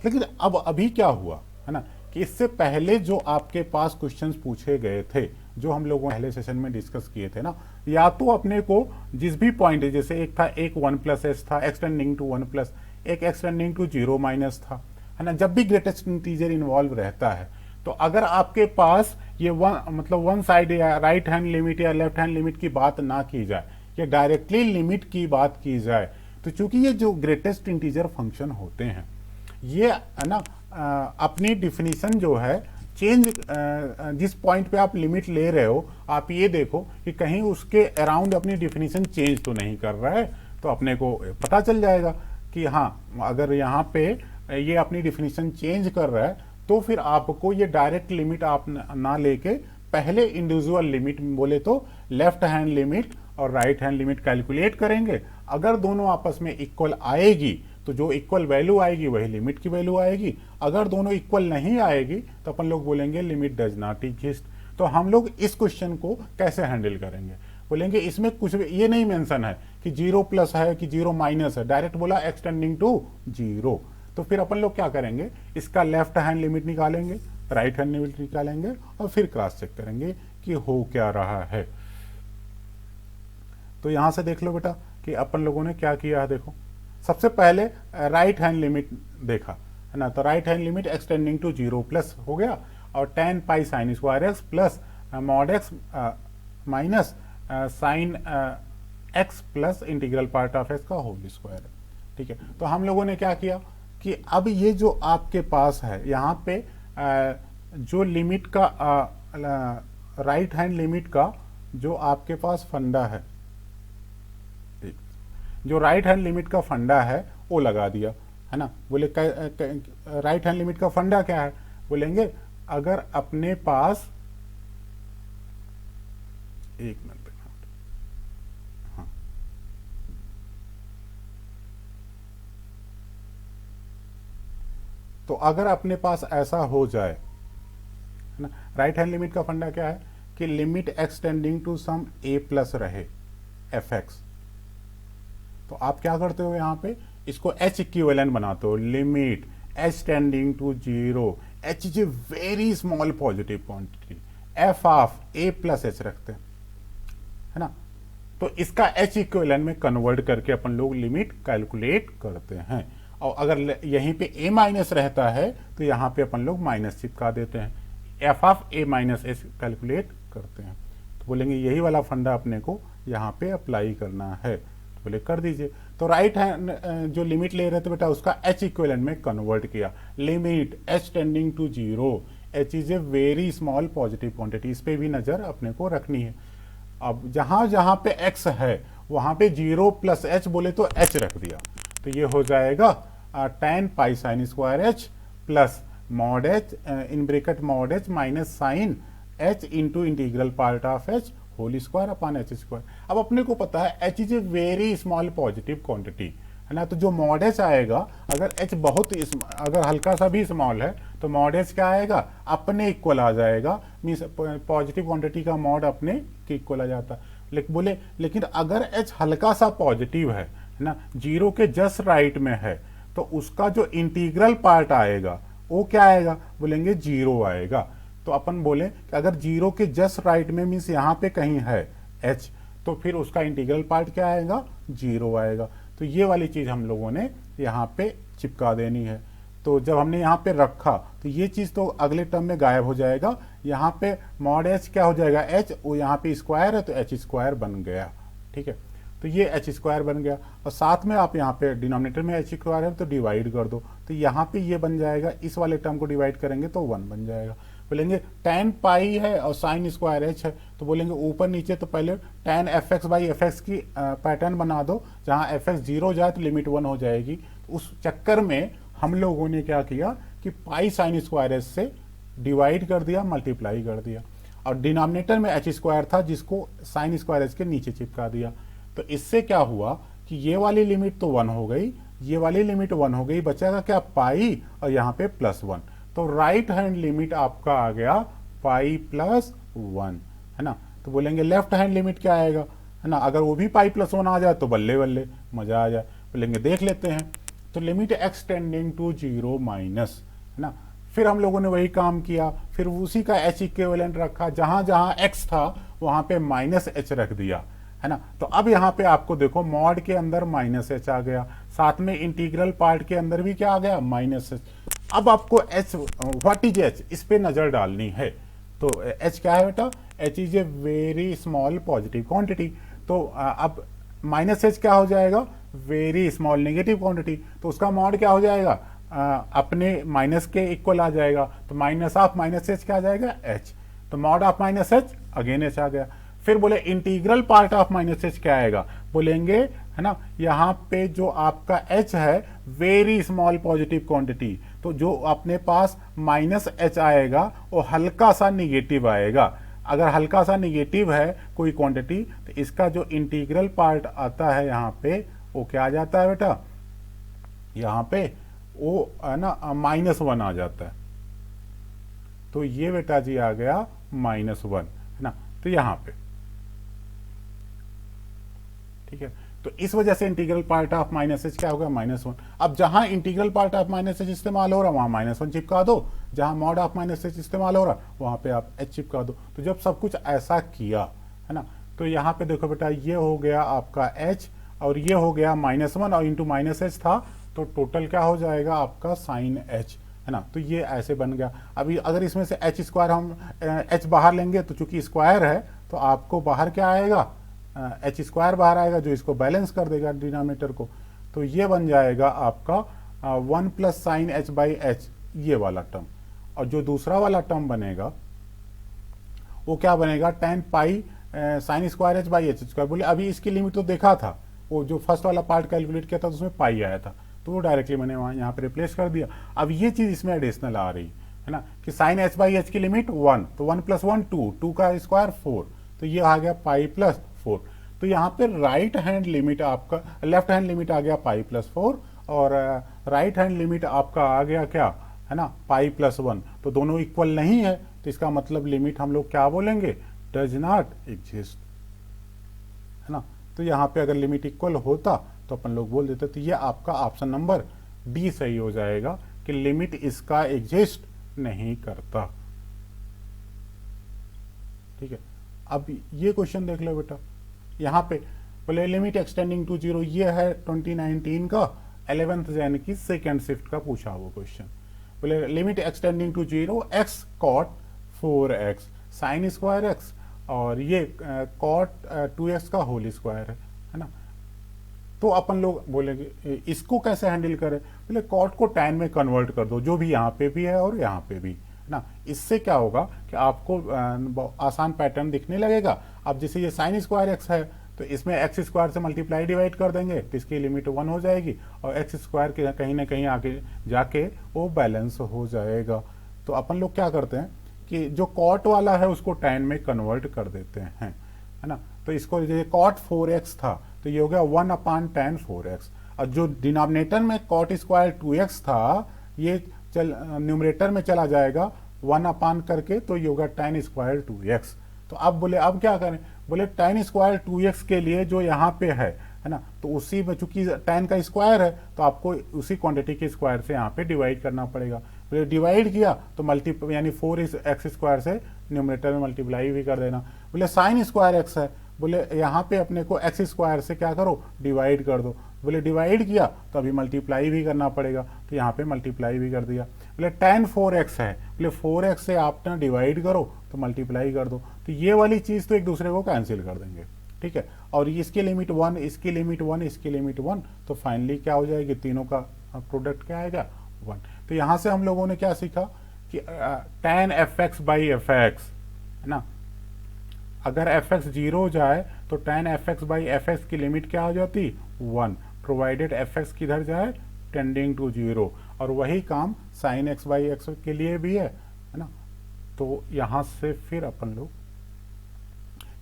लेकिन अब अभी क्या हुआ है ना, कि इससे पहले जो आपके पास क्वेश्चंस पूछे गए थे, जो हम लोगों पहले सेशन में डिस्कस किए थे ना, या तो अपने को जिस भी पॉइंट है, जैसे एक था एक 1 प्लस एस था एक्सटेंडिंग टू 1 प्लस, एक एक्सटेंडिंग टू 0 माइनस था, है ना। जब भी ग्रेटेस्ट इंटीजर इन्वॉल्व रहता है तो अगर आपके पास ये वन साइड या राइट हैंड लिमिट या लेफ्ट हैंड लिमिट की बात ना की जाए, या डायरेक्टली लिमिट की बात की जाए, तो चूंकि ये जो ग्रेटेस्ट इंटीजर फंक्शन होते हैं ये है ना अपनी डिफिनीशन जो है चेंज, जिस पॉइंट पे आप लिमिट ले रहे हो आप ये देखो कि कहीं उसके अराउंड अपनी डिफिनीशन चेंज तो नहीं कर रहा है, तो अपने को पता चल जाएगा कि हाँ अगर यहाँ पे ये अपनी डिफिनीशन चेंज कर रहा है तो फिर आपको ये डायरेक्ट लिमिट आप ना लेके पहले इंडिविजुअल लिमिट, बोले तो लेफ्ट हैंड लिमिट और राइट हैंड लिमिट कैलकुलेट करेंगे। अगर दोनों आपस में इक्वल आएगी तो जो इक्वल वैल्यू आएगी वही लिमिट की वैल्यू आएगी। अगर दोनों इक्वल नहीं आएगी तो अपन लोग बोलेंगे लिमिट डज नॉट एग्जिस्ट। तो हम लोग इस क्वेश्चन को कैसे हैंडल करेंगे, बोलेंगे इसमें कुछ ये नहीं मेंशन है कि 0 प्लस है कि 0 माइनस है, डायरेक्ट बोला एक्सटेंडिंग टू 0। तो फिर अपन लोग क्या करेंगे, इसका लेफ्ट हैंड लिमिट निकालेंगे, राइट हैंड लिमिट निकालेंगे और फिर क्रॉस चेक करेंगे कि हो क्या रहा है। तो यहाँ से देख लो बेटा कि अपन लोगों ने क्या किया है। देखो सबसे पहले राइट हैंड लिमिट देखा है ना, तो right hand limit extending to 0 plus हो गया, और tan pi sine square x plus mod x minus sine x plus integral part of x का होल स्क्वायर। ठीक है, तो हम लोगों ने क्या किया कि अब ये जो आपके पास है यहाँ पे जो लिमिट का राइट हैंड लिमिट का जो आपके पास फंडा है, जो राइट हैंड लिमिट का फंडा है वो लगा दिया है ना। बोले राइट हैंड लिमिट का फंडा क्या है, बोलेंगे अगर अपने पास एक मिनट, हाँ तो अगर अपने पास ऐसा हो जाए है ना, राइट हैंड लिमिट का फंडा क्या है कि limit extending to some a plus रहे एफ एक्स, तो आप क्या करते हो यहाँ पे इसको h इक्विवेलेंट बनाते हो, limit h tending to 0, h is a very small positive quantity, f of a plus h रखते हैं है ना। तो इसका h इक्विवेलेंट में कन्वर्ट करके अपन लोग लिमिट कैलकुलेट करते हैं, और अगर यहीं पे a माइनस रहता है तो यहाँ पे अपन लोग माइनस चिपका देते हैं, f of a minus h calculate करते हैं। तो बोलेंगे यही वाला फंडा अपने को यहाँ पे अप्लाई करना है, तो बोले कर दीजिए। तो राइट हैंड जो लिमिट ले रहे थे बेटा उसका h इक्विवेलेंट में कन्वर्ट किया, limit h tending to 0, h is a very small positive quantity, इस पे भी नजर अपने को रखनी है। अब जहां जहां पे x है वहां पे 0 प्लस h बोले तो h रख दिया, तो ये हो जाएगा tan pi sine square h plus mod h in bracket mod h minus sine h into integral part of h whole square upon h square. अब अपने को पता है h is a very small positive quantity है ना, तो जो mod h आएगा अगर h बहुत अगर हल्का सा भी स्मॉल है तो मॉड h क्या आएगा अपने इक्वल आ जाएगा, मीन्स पॉजिटिव क्वांटिटी का मॉड अपने के इक्वल आ जाता है। बोले लेकिन अगर h हल्का सा पॉजिटिव है ना, 0 के जस्ट राइट में है, तो उसका जो इंटीग्रल पार्ट आएगा वो क्या आएगा, बोलेंगे 0 आएगा। तो अपन बोले कि अगर 0 के जस्ट राइट में मीन्स यहाँ पे कहीं है h, तो फिर उसका इंटीग्रल पार्ट क्या आएगा 0 आएगा। तो ये वाली चीज हम लोगों ने यहाँ पे चिपका देनी है। तो जब हमने यहाँ पे रखा तो ये चीज तो अगले टर्म में गायब हो जाएगा, यहाँ पे मॉड h क्या हो जाएगा h, वो यहाँ पे स्क्वायर है तो h स्क्वायर बन गया। ठीक है, तो ये h स्क्वायर बन गया, और साथ में आप यहाँ पे डिनोमिनेटर में h स्क्वायर है तो डिवाइड कर दो, तो यहाँ पे ये बन जाएगा, इस वाले टर्म को डिवाइड करेंगे तो 1 बन जाएगा। बोलेंगे tan पाई है और साइन स्क्वायर h है, तो बोलेंगे ऊपर नीचे तो पहले tan F x by F x की पैटर्न बना दो, जहाँ एफ एक्स 0 जाए तो लिमिट 1 हो जाएगी। उस चक्कर में हम लोगों ने क्या किया कि पाई साइन स्क्वायर h से डिवाइड कर दिया, मल्टीप्लाई कर दिया, और डिनोमिनेटर में h स्क्वायर था जिसको साइन स्क्वायर h के नीचे चिपका दिया। तो इससे क्या हुआ कि ये वाली लिमिट तो 1 हो गई, ये वाली लिमिट 1 हो गई, बचेगा क्या पाई और यहाँ पे +1, तो राइट हैंड लिमिट आपका आ गया पाई +1 है ना। तो बोलेंगे लेफ्ट हैंड लिमिट क्या आएगा है ना, अगर वो भी पाई +1 आ जाए तो बल्ले बल्ले मजा आ जाए। बोलेंगे देख लेते हैं, तो लिमिट एक्सटेंडिंग टू 0 माइनस है ना, फिर हम लोगों ने वही काम किया, फिर उसी का h इक्विवेलेंट रखा, जहां जहां x था वहां पे -h रख दिया है ना। तो अब यहाँ पे आपको देखो मॉड के अंदर -h आ गया, साथ में इंटीग्रल पार्ट के अंदर भी क्या आ गया -h। अब आपको h व्हाट इज h इस पे नजर डालनी है। तो h क्या है बेटा, h is a very small positive quantity, तो अब -h क्या हो जाएगा वेरी स्मॉल नेगेटिव क्वांटिटी, तो उसका मॉड क्या हो जाएगा अपने माइनस के इक्वल आ जाएगा, तो माइनस ऑफ -h क्या आ जाएगा h, तो mod of -h again h आ गया। फिर बोले इंटीग्रल पार्ट ऑफ -h क्या आएगा, बोलेंगे है ना यहाँ पे जो आपका h है वेरी स्मॉल पॉजिटिव क्वांटिटी, तो जो अपने पास -h आएगा वो हल्का सा निगेटिव आएगा। अगर हल्का सा निगेटिव है कोई क्वांटिटी तो इसका जो इंटीग्रल पार्ट आता है यहाँ पे वो क्या आ जाता है बेटा, यहाँ पे वो है ना -1 आ जाता है। तो ये बेटा जी आ गया -1 है ना, तो यहाँ पे ठीक है। तो इस वजह से इंटीग्रल पार्ट ऑफ -h क्या होगा -1। अब जहां इंटीग्रल पार्ट ऑफ -h इस्तेमाल हो रहा है वहां -1 चिपका दो, जहां मॉड ऑफ -h इस्तेमाल हो रहा है वहां पे आप h चिपका दो। तो जब सब कुछ ऐसा किया है ना, तो यहाँ पे देखो बेटा, ये हो गया आपका h और ये हो गया -1 और इंटू -h था, तो टोटल क्या हो जाएगा आपका साइन h, है ना। तो ये ऐसे बन गया। अभी अगर इसमें से h स्क्वायर हम h बाहर लेंगे, तो चूंकि स्क्वायर है तो आपको बाहर क्या आएगा, h स्क्वायर बाहर आएगा, जो इसको बैलेंस कर देगा डिनोमिनेटर को। तो ये बन जाएगा आपका 1 plus sign h by h, ये वाला टर्म। और जो दूसरा वाला टर्म बनेगा वो क्या बनेगा, ten pi sine square H by H square. बोले अभी इसकी लिमिट तो देखा था, वो जो फर्स्ट वाला पार्ट कैलकुलेट किया था तो उसमें पाई आया था, तो वो डायरेक्टली मैंने वहाँ यहाँ पे रिप्लेस कर दिया। अब ये चीज़ इसमें एडिशनल आ रही है ना, कि साइन एच बाई एच की लिमिट 1, तो 1 प्लस 1 2, 2 का स्क्वायर 4, तो ये आ गया पाई प्लस 4। तो यहाँ पे राइट हैंड लिमिट आपका, लेफ्ट हैंड लिमिट आ गया पाई प्लस 4, और राइट हैंड लिमिट आपका आ गया क्या, है ना, पाई प्लस 1। तो दोनों इक्वल नहीं है, तो इसका मतलब लिमिट हम लोग क्या बोलेंगे, डज नॉट एग्जिस्ट, है ना। तो यहाँ पे अगर लिमिट इक्वल होता तो अपन लोग बोल देते। तो ये आपका ऑप्शन नंबर डी सही हो जाएगा कि लिमिट इसका एग्जिस्ट नहीं करता। ठीक है, अब ये क्वेश्चन देख लो बेटा, यहाँ पे बोले लिमिट एक्सटेंडिंग टू 0, ये है 2019 का 11th यानी कि सेकेंड शिफ्ट का पूछा हुआ क्वेश्चन। बोले limit extending to 0 x cot 4x sine square x, और ये cot 2x का होल स्क्वायर है ना। तो अपन लोग बोलेंगे इसको कैसे हैंडल करें, बोले cot को tan में कन्वर्ट कर दो, जो भी यहाँ पे भी है और यहाँ पे भी, है ना। इससे क्या होगा कि आपको आसान पैटर्न दिखने लगेगा। अब जैसे ये साइन स्क्वायर x है, तो इसमें एक्स स्क्वायर से मल्टीप्लाई डिवाइड कर देंगे, तो इसकी लिमिट 1 हो जाएगी, और एक्स स्क्वायर के कहीं ना कहीं आगे जाके वो बैलेंस हो जाएगा। तो अपन लोग क्या करते हैं कि जो कॉट वाला है उसको tan में कन्वर्ट कर देते हैं, है ना। तो इसको जैसे कॉट 4x था, तो ये हो गया 1/tan 4x, और जो डिनोमिनेटर में कॉट स्क्वायर 2x था, ये न्यूमरेटर में चला जाएगा 1 करके, तो ये होगा tan स्क्वायर 2x। तो अब बोले अब क्या करें, बोले tan स्क्वायर 2x के लिए जो यहाँ पे है ना, तो उसी में चूंकि tan का स्क्वायर है, तो आपको उसी क्वांटिटी के स्क्वायर से यहाँ पे डिवाइड करना पड़ेगा। बोले डिवाइड किया तो यानी 4x स्क्वायर से न्यूमरेटर में मल्टीप्लाई भी कर देना। बोले साइन स्क्वायर x है, बोले यहाँ पे अपने को x स्क्वायर से क्या करो, डिवाइड कर दो। बोले डिवाइड किया तो अभी मल्टीप्लाई भी करना पड़ेगा, तो यहाँ पे मल्टीप्लाई भी कर दिया। बोले tan 4x है, बोले 4x से आप ना डिवाइड करो तो मल्टीप्लाई कर दो, तो ये वाली चीज़ तो एक दूसरे को कैंसिल कर देंगे। ठीक है, और इसकी लिमिट 1, इसकी लिमिट 1, इसकी लिमिट 1, तो फाइनली क्या हो जाएगी, तीनों का प्रोडक्ट क्या आएगा 1। तो यहाँ से हम लोगों ने क्या सीखा कि tan fx बाई fx, है ना, अगर fx 0 हो जाए तो tan fx बाई fx की लिमिट क्या हो जाती, 1, प्रोवाइडेड fx किधर जाए, टेंडिंग टू 0। और वही काम sin x बाई x के लिए भी है ना। तो यहाँ से फिर अपन लोग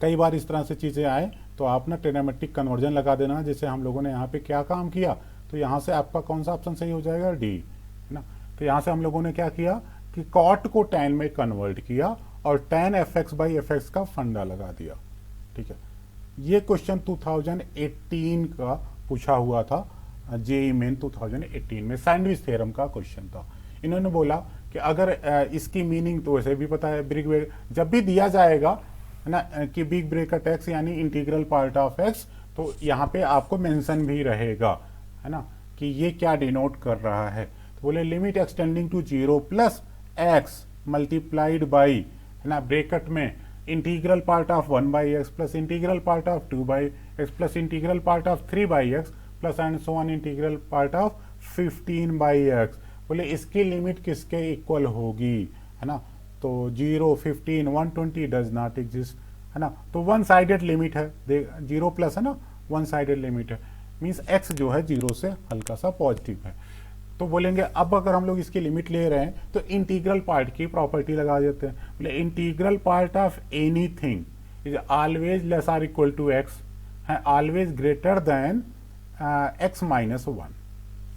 कई बार इस तरह से चीज़ें आए तो आप ना ट्रिग्नोमेट्रिक कन्वर्जन लगा देना, जैसे हम लोगों ने यहाँ पे क्या काम किया। तो यहाँ से आपका कौन सा ऑप्शन सही हो जाएगा, डी, है ना। तो यहाँ से हम लोगों ने क्या किया कि कॉट को tan में कन्वर्ट किया और tan fx बाई fx का फंडा लगा दिया। ठीक है, ये क्वेश्चन 2018 का पूछा हुआ था, जेईई मेन 2018 में सैंडविच थ्योरम का क्वेश्चन था। इन्होंने बोला कि अगर इसकी मीनिंग तो वैसे भी पता है, बिग ब्रेक जब भी दिया जाएगा है ना कि बिग ब्रेकेट एक्स यानी इंटीग्रल पार्ट ऑफ एक्स, तो यहाँ पे आपको मेंशन भी रहेगा, है ना, कि ये क्या डिनोट कर रहा है। तो बोले limit extending to 0 plus x multiplied by, है ना, ब्रेकेट में integral part of 1 by x plus integral part of 2 by x plus integral part of 3 by x plus and so on integral part of 15 by x. बोले इसकी limit किसके equal होगी, है ना। तो 0, 15, 120 डज नॉट एग्जिस्ट, है ना। तो वन साइडेड लिमिट है, 0 प्लस है ना, वन साइडेड लिमिट है, मीन्स x जो है 0 से हल्का सा पॉजिटिव है। तो बोलेंगे अब अगर हम लोग इसकी लिमिट ले रहे हैं तो इंटीग्रल पार्ट की प्रॉपर्टी लगा देते हैं। बोले integral part of anything is always less or equal to x, है always greater than x minus 1,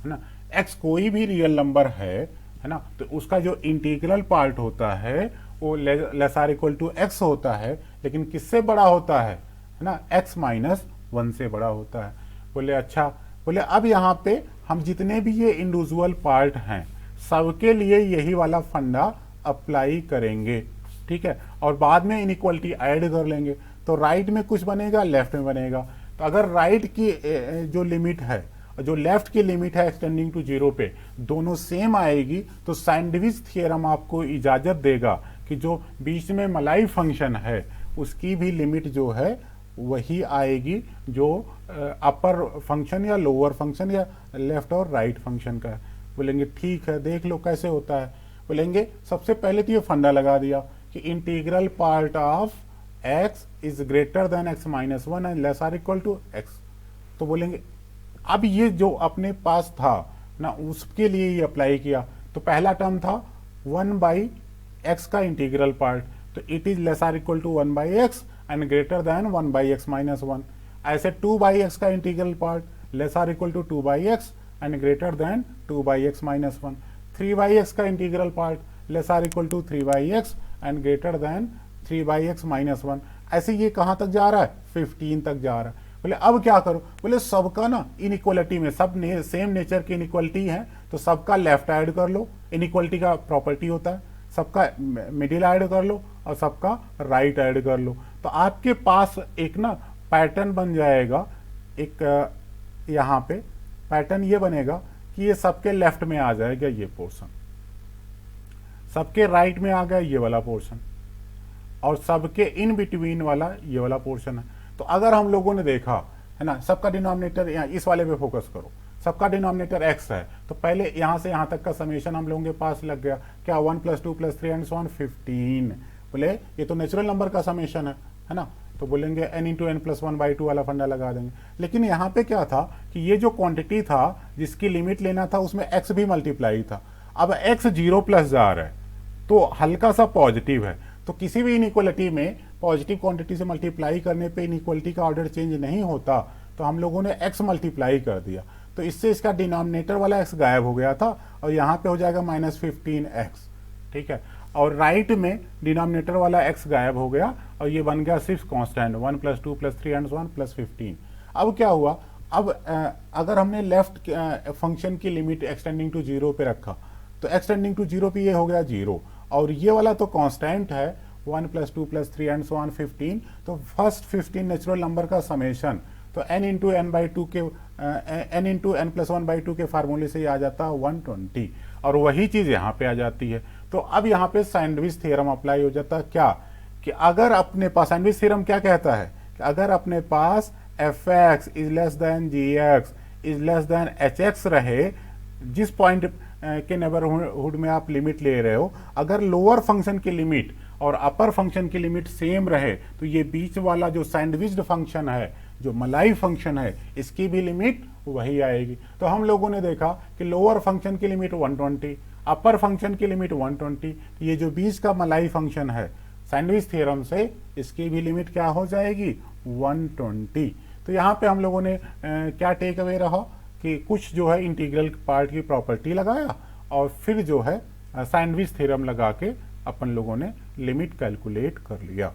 है ना। x कोई भी रियल नंबर है ना, तो उसका जो इंटीग्रल पार्ट होता है वो less or equal to x होता है, लेकिन किससे बड़ा होता है ना, x माइनस 1 से बड़ा होता है। बोले अच्छा, बोले अब यहाँ पे हम जितने भी ये इंडिविजुअल पार्ट हैं सबके लिए यही वाला फंडा अप्लाई करेंगे, ठीक है, और बाद में इनइक्वालिटी ऐड कर लेंगे। तो राइट में कुछ बनेगा, लेफ्ट में बनेगा। तो अगर राइट की जो लिमिट है और जो लेफ्ट की लिमिट है एक्सटेंडिंग टू जीरो पे दोनों सेम आएगी, तो सैंडविच थियरम आपको इजाजत देगा कि जो बीच में मलाई फंक्शन है उसकी भी लिमिट जो है वही आएगी जो अपर फंक्शन या लोअर फंक्शन या लेफ्ट और राइट फंक्शन का है। बोलेंगे ठीक है, देख लो कैसे होता है। बोलेंगे सबसे पहले तो ये फंडा लगा दिया कि integral part of x is greater than x minus one and less or equal to x। तो बोलेंगे अब ये जो अपने पास था ना उसके लिए ये अप्लाई किया। तो पहला टर्म था 1/x का इंटीग्रल पार्ट, तो it is less or equal to 1/x and greater than 1/x minus one. ऐसे 2/x का integral part less or equal to 2/x and greater than 2/x minus one. 3/x का integral part less or equal to 3/x and greater than 3/x minus one. ऐसे ये कहाँ तक जा रहा है, 15 तक जा रहा है। बोले अब क्या करो, बोले सबका ना इनइक्वालिटी में सब सेम नेचर की इनइक्वालिटी है तो सबका लेफ्ट ऐड कर लो, इनइक्वालिटी का प्रॉपर्टी होता है, सबका मिडिल ऐड कर लो और सबका राइट ऐड कर लो। तो आपके पास एक ना पैटर्न बन जाएगा, एक यहाँ पे पैटर्न ये बनेगा कि ये सबके लेफ्ट में आ जाएगा ये पोर्शन, सबके राइट में आ गया ये वाला पोर्शन, और सबके इन बिटवीन वाला ये वाला पोर्शन है। तो अगर हम लोगों ने देखा है ना, सबका डिनोमिनेटर यहाँ इस वाले पे फोकस करो, सबका डिनोमिनेटर x है, तो पहले यहाँ से यहाँ तक का समेशन हम लोगों के पास लग गया क्या, 1 + 2 + 3 एंड सो ऑन 15। बोले ये तो नेचुरल नंबर का समेशन है ना, तो बोलेंगे n × n + 1/2 वाला फंडा लगा देंगे। लेकिन यहाँ पे क्या था कि ये जो क्वांटिटी था जिसकी लिमिट लेना था उसमें x भी मल्टीप्लाई था। अब x 0+ जा रहा है तो हल्का सा पॉजिटिव है, तो किसी भी इनइक्वालिटी में पॉजिटिव क्वांटिटी से मल्टीप्लाई करने पे इनइक्वालिटी का ऑर्डर चेंज नहीं होता, तो हम लोगों ने x मल्टीप्लाई कर दिया, तो इससे इसका डिनोमिनेटर वाला x गायब हो गया था और यहाँ पे हो जाएगा -15x। ठीक है, और राइट में डिनोमिनेटर वाला x गायब हो गया और ये बन गया सिर्फ कांस्टेंट 1 + 2 + 3 एंड सो ऑन +15। अब क्या हुआ, अब अगर हमने लेफ्ट फंक्शन की लिमिट एक्सटेंडिंग टू 0 पे रखा तो एक्सटेंडिंग टू 0 पे ये हो गया 0, और ये वाला तो कांस्टेंट है 1 + 2 + 3 एंड सो ऑन 15। तो फर्स्ट 15 नेचुरल नंबर का समेशन तो n × n/2 के n × n+1/2 के फार्मूले से आ जाता है 120, और वही चीज यहाँ पे आ जाती है। तो अब यहाँ पे सैंडविच थ्योरम अप्लाई हो जाता है क्या, कि अगर अपने पास सैंडविच थ्योरम क्या कहता है कि अगर अपने पास f(x) = gx > hx रहे, जिस पॉइंट के नेबरहुड में आप लिमिट ले रहे हो, अगर लोअर फंक्शन की लिमिट और अपर फंक्शन की लिमिट सेम रहे तो ये बीच वाला जो सैंडविच्ड फंक्शन है, जो मलाई फंक्शन है, इसकी भी लिमिट वही आएगी। तो हम लोगों ने देखा कि लोअर फंक्शन की लिमिट 120, अपर फंक्शन की लिमिट 120, ये जो बीच का मलाई फंक्शन है सैंडविच थ्योरम से इसकी भी लिमिट क्या हो जाएगी 120। तो यहाँ पे हम लोगों ने क्या टेक अवे रहा कि कुछ जो है इंटीग्रल पार्ट की प्रॉपर्टी लगाया और फिर जो है सैंडविच थ्योरम लगा के अपन लोगों ने लिमिट कैलकुलेट कर लिया।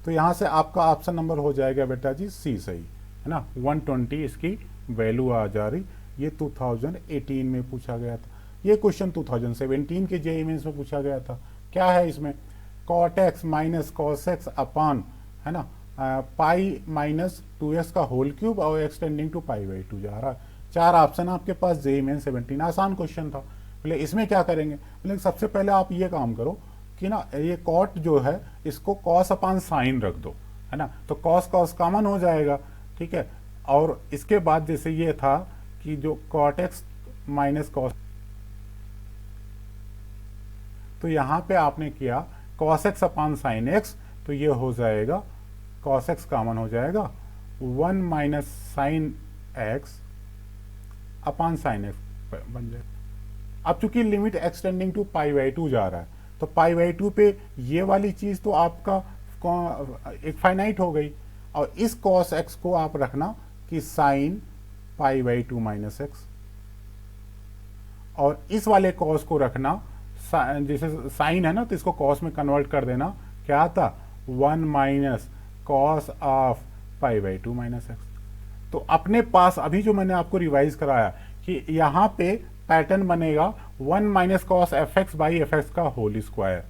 तो यहां से आपका ऑप्शन नंबर हो जाएगा बेटा जी सी सही है ना, 120 इसकी वैल्यू आ जा रही। ये 2018 में पूछा गया था, ये क्वेश्चन 2017 के जेईई मेंस में पूछा गया था। क्या है इसमें, cot x - cos x upon है ना पाई -2x का होल क्यूब और एक्सटेंडिंग टू π/2 जा रहा है। 4 ऑप्शन आपके पास जेईई मेंस 17, आसान क्वेश्चन था। बोले इसमें क्या करेंगे, बोले सबसे पहले आप ये काम करो कि ना ये कॉट जो है इसको कॉस अपान साइन रख दो, है ना, तो कॉस कॉस कॉमन हो जाएगा। ठीक है, और इसके बाद जैसे ये था कि जो cot x - cos, तो यहाँ पे आपने किया cos x upon sine x, तो ये हो जाएगा cos x कॉमन हो जाएगा 1 - sine x upon sine x बन जाएगा। अब चूंकि लिमिट एक्सटेंडिंग टू π/2 जा रहा है तो π/2 पे ये वाली चीज तो आपका एक फाइनाइट हो गई, और इस cos x को आप रखना कि साइन π/2 - x, और इस वाले cos को रखना जैसे साइन है ना तो इसको cos में कन्वर्ट कर देना, क्या आता 1 - cos ऑफ π/2 - x। तो अपने पास अभी जो मैंने आपको रिवाइज कराया कि यहाँ पे पैटर्न बनेगा 1 minus cos F x by F x का होल स्क्वायर,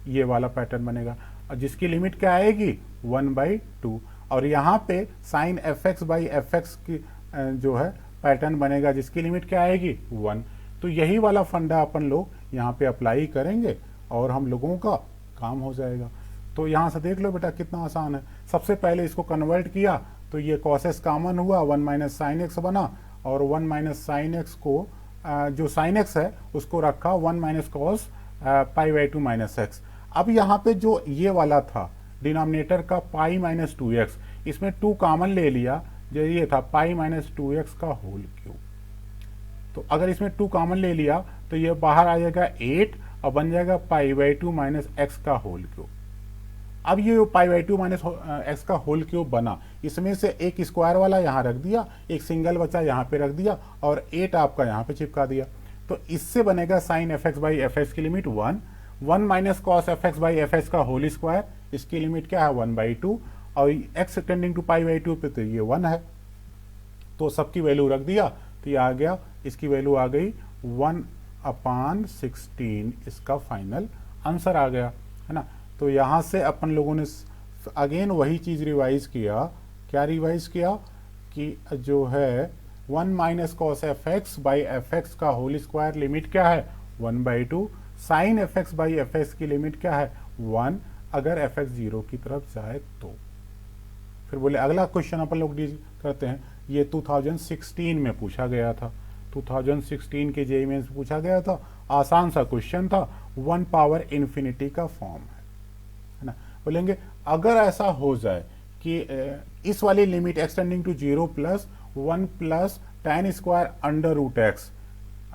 ये वाला पैटर्न बनेगा, और जिसकी लिमिट क्या आएगी 1/2, और यहाँ पे sine f x by F x की जो है पैटर्न बनेगा जिसकी लिमिट क्या आएगी 1। तो यही वाला फंडा अपन लोग यहाँ पे अप्लाई करेंगे और हम लोगों का काम हो जाएगा। तो यहाँ से देख लो बेटा कितना आसान है। सबसे पहले इसको कन्वर्ट किया तो ये कॉसेस कॉमन हुआ, 1 माइनस साइन एक्स बना, और 1 माइनस साइन एक्स को जो साइन एक्स है उसको रखा 1 माइनस कॉस π/2 माइनस एक्स। अब यहाँ पे जो ये वाला था डिनोमिनेटर का पाई माइनस 2x, इसमें 2 कॉमन ले लिया, जो ये था पाई माइनस 2x का होल क्यूब। तो अगर इसमें 2 कॉमन ले लिया तो ये बाहर आ जाएगा 8 और बन जाएगा π/2 माइनस एक्स का होल क्यूब। अब ये π/2 माइनस एक्स का होल क्यूब बना, इसमें से एक स्क्वायर वाला यहाँ रख दिया, एक सिंगल बचा यहाँ पे रख दिया, और 8 आपका यहाँ पे चिपका दिया। तो इससे बनेगा sine f x by F x की limit 1 minus cos F x by F x का होल स्क्वायर, इसकी लिमिट क्या है 1/2, और एक्स टेंडिंग टू π/2 पे तो ये 1 है, तो सबकी वैल्यू रख दिया तो ये आ गया, इसकी वैल्यू आ गई 1/16, इसका फाइनल आंसर आ गया, है ना। तो यहाँ से अपन लोगों ने अगेन वही चीज़ रिवाइज किया, क्या रिवाइज किया कि जो है 1 minus cos F x by F x का होल स्क्वायर लिमिट क्या है 1/2, sine f x by F x की लिमिट क्या है 1, अगर एफ एक्स 0 की तरफ जाए तो। फिर बोले अगला क्वेश्चन अपन लोग डील करते हैं, ये 2016 में पूछा गया था, 2016 के जेईई मेंस में पूछा गया था, आसान सा क्वेश्चन था, 1 पावर इन्फिनिटी का फॉर्म है ना। बोलेंगे अगर ऐसा हो जाए कि इस वाली limit extending to 0 plus 1 plus tan square under root x,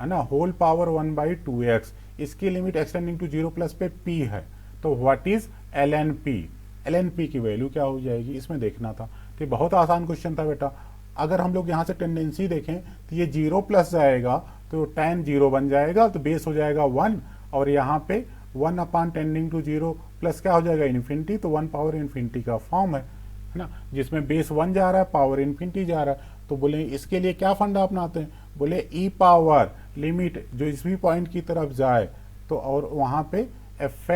है ना, होल पावर 1/2x, इसकी लिमिट एक्सटेंडिंग टू 0 प्लस पे p है, तो व्हाट इज ln p की वैल्यू क्या हो जाएगी, इसमें देखना था। तो ये बहुत आसान क्वेश्चन था बेटा। अगर हम लोग यहाँ से टेंडेंसी देखें तो ये 0 प्लस जाएगा तो tan 0 बन जाएगा, तो बेस हो जाएगा 1, और यहाँ पे 1 अपान टेंडिंग टू 0 प्लस क्या हो जाएगा इन्फिनिटी, तो 1 पावर इन्फिनिटी का फॉर्म है ना, जिसमें बेस 1 जा रहा है, पावर इन्फिनिटी जा रहा है। तो बोले इसके लिए क्या फंडा अपनाते हैं, बोले ई पावर लिमिट जो इस भी पॉइंट की तरफ जाए तो और वहाँ पे एफ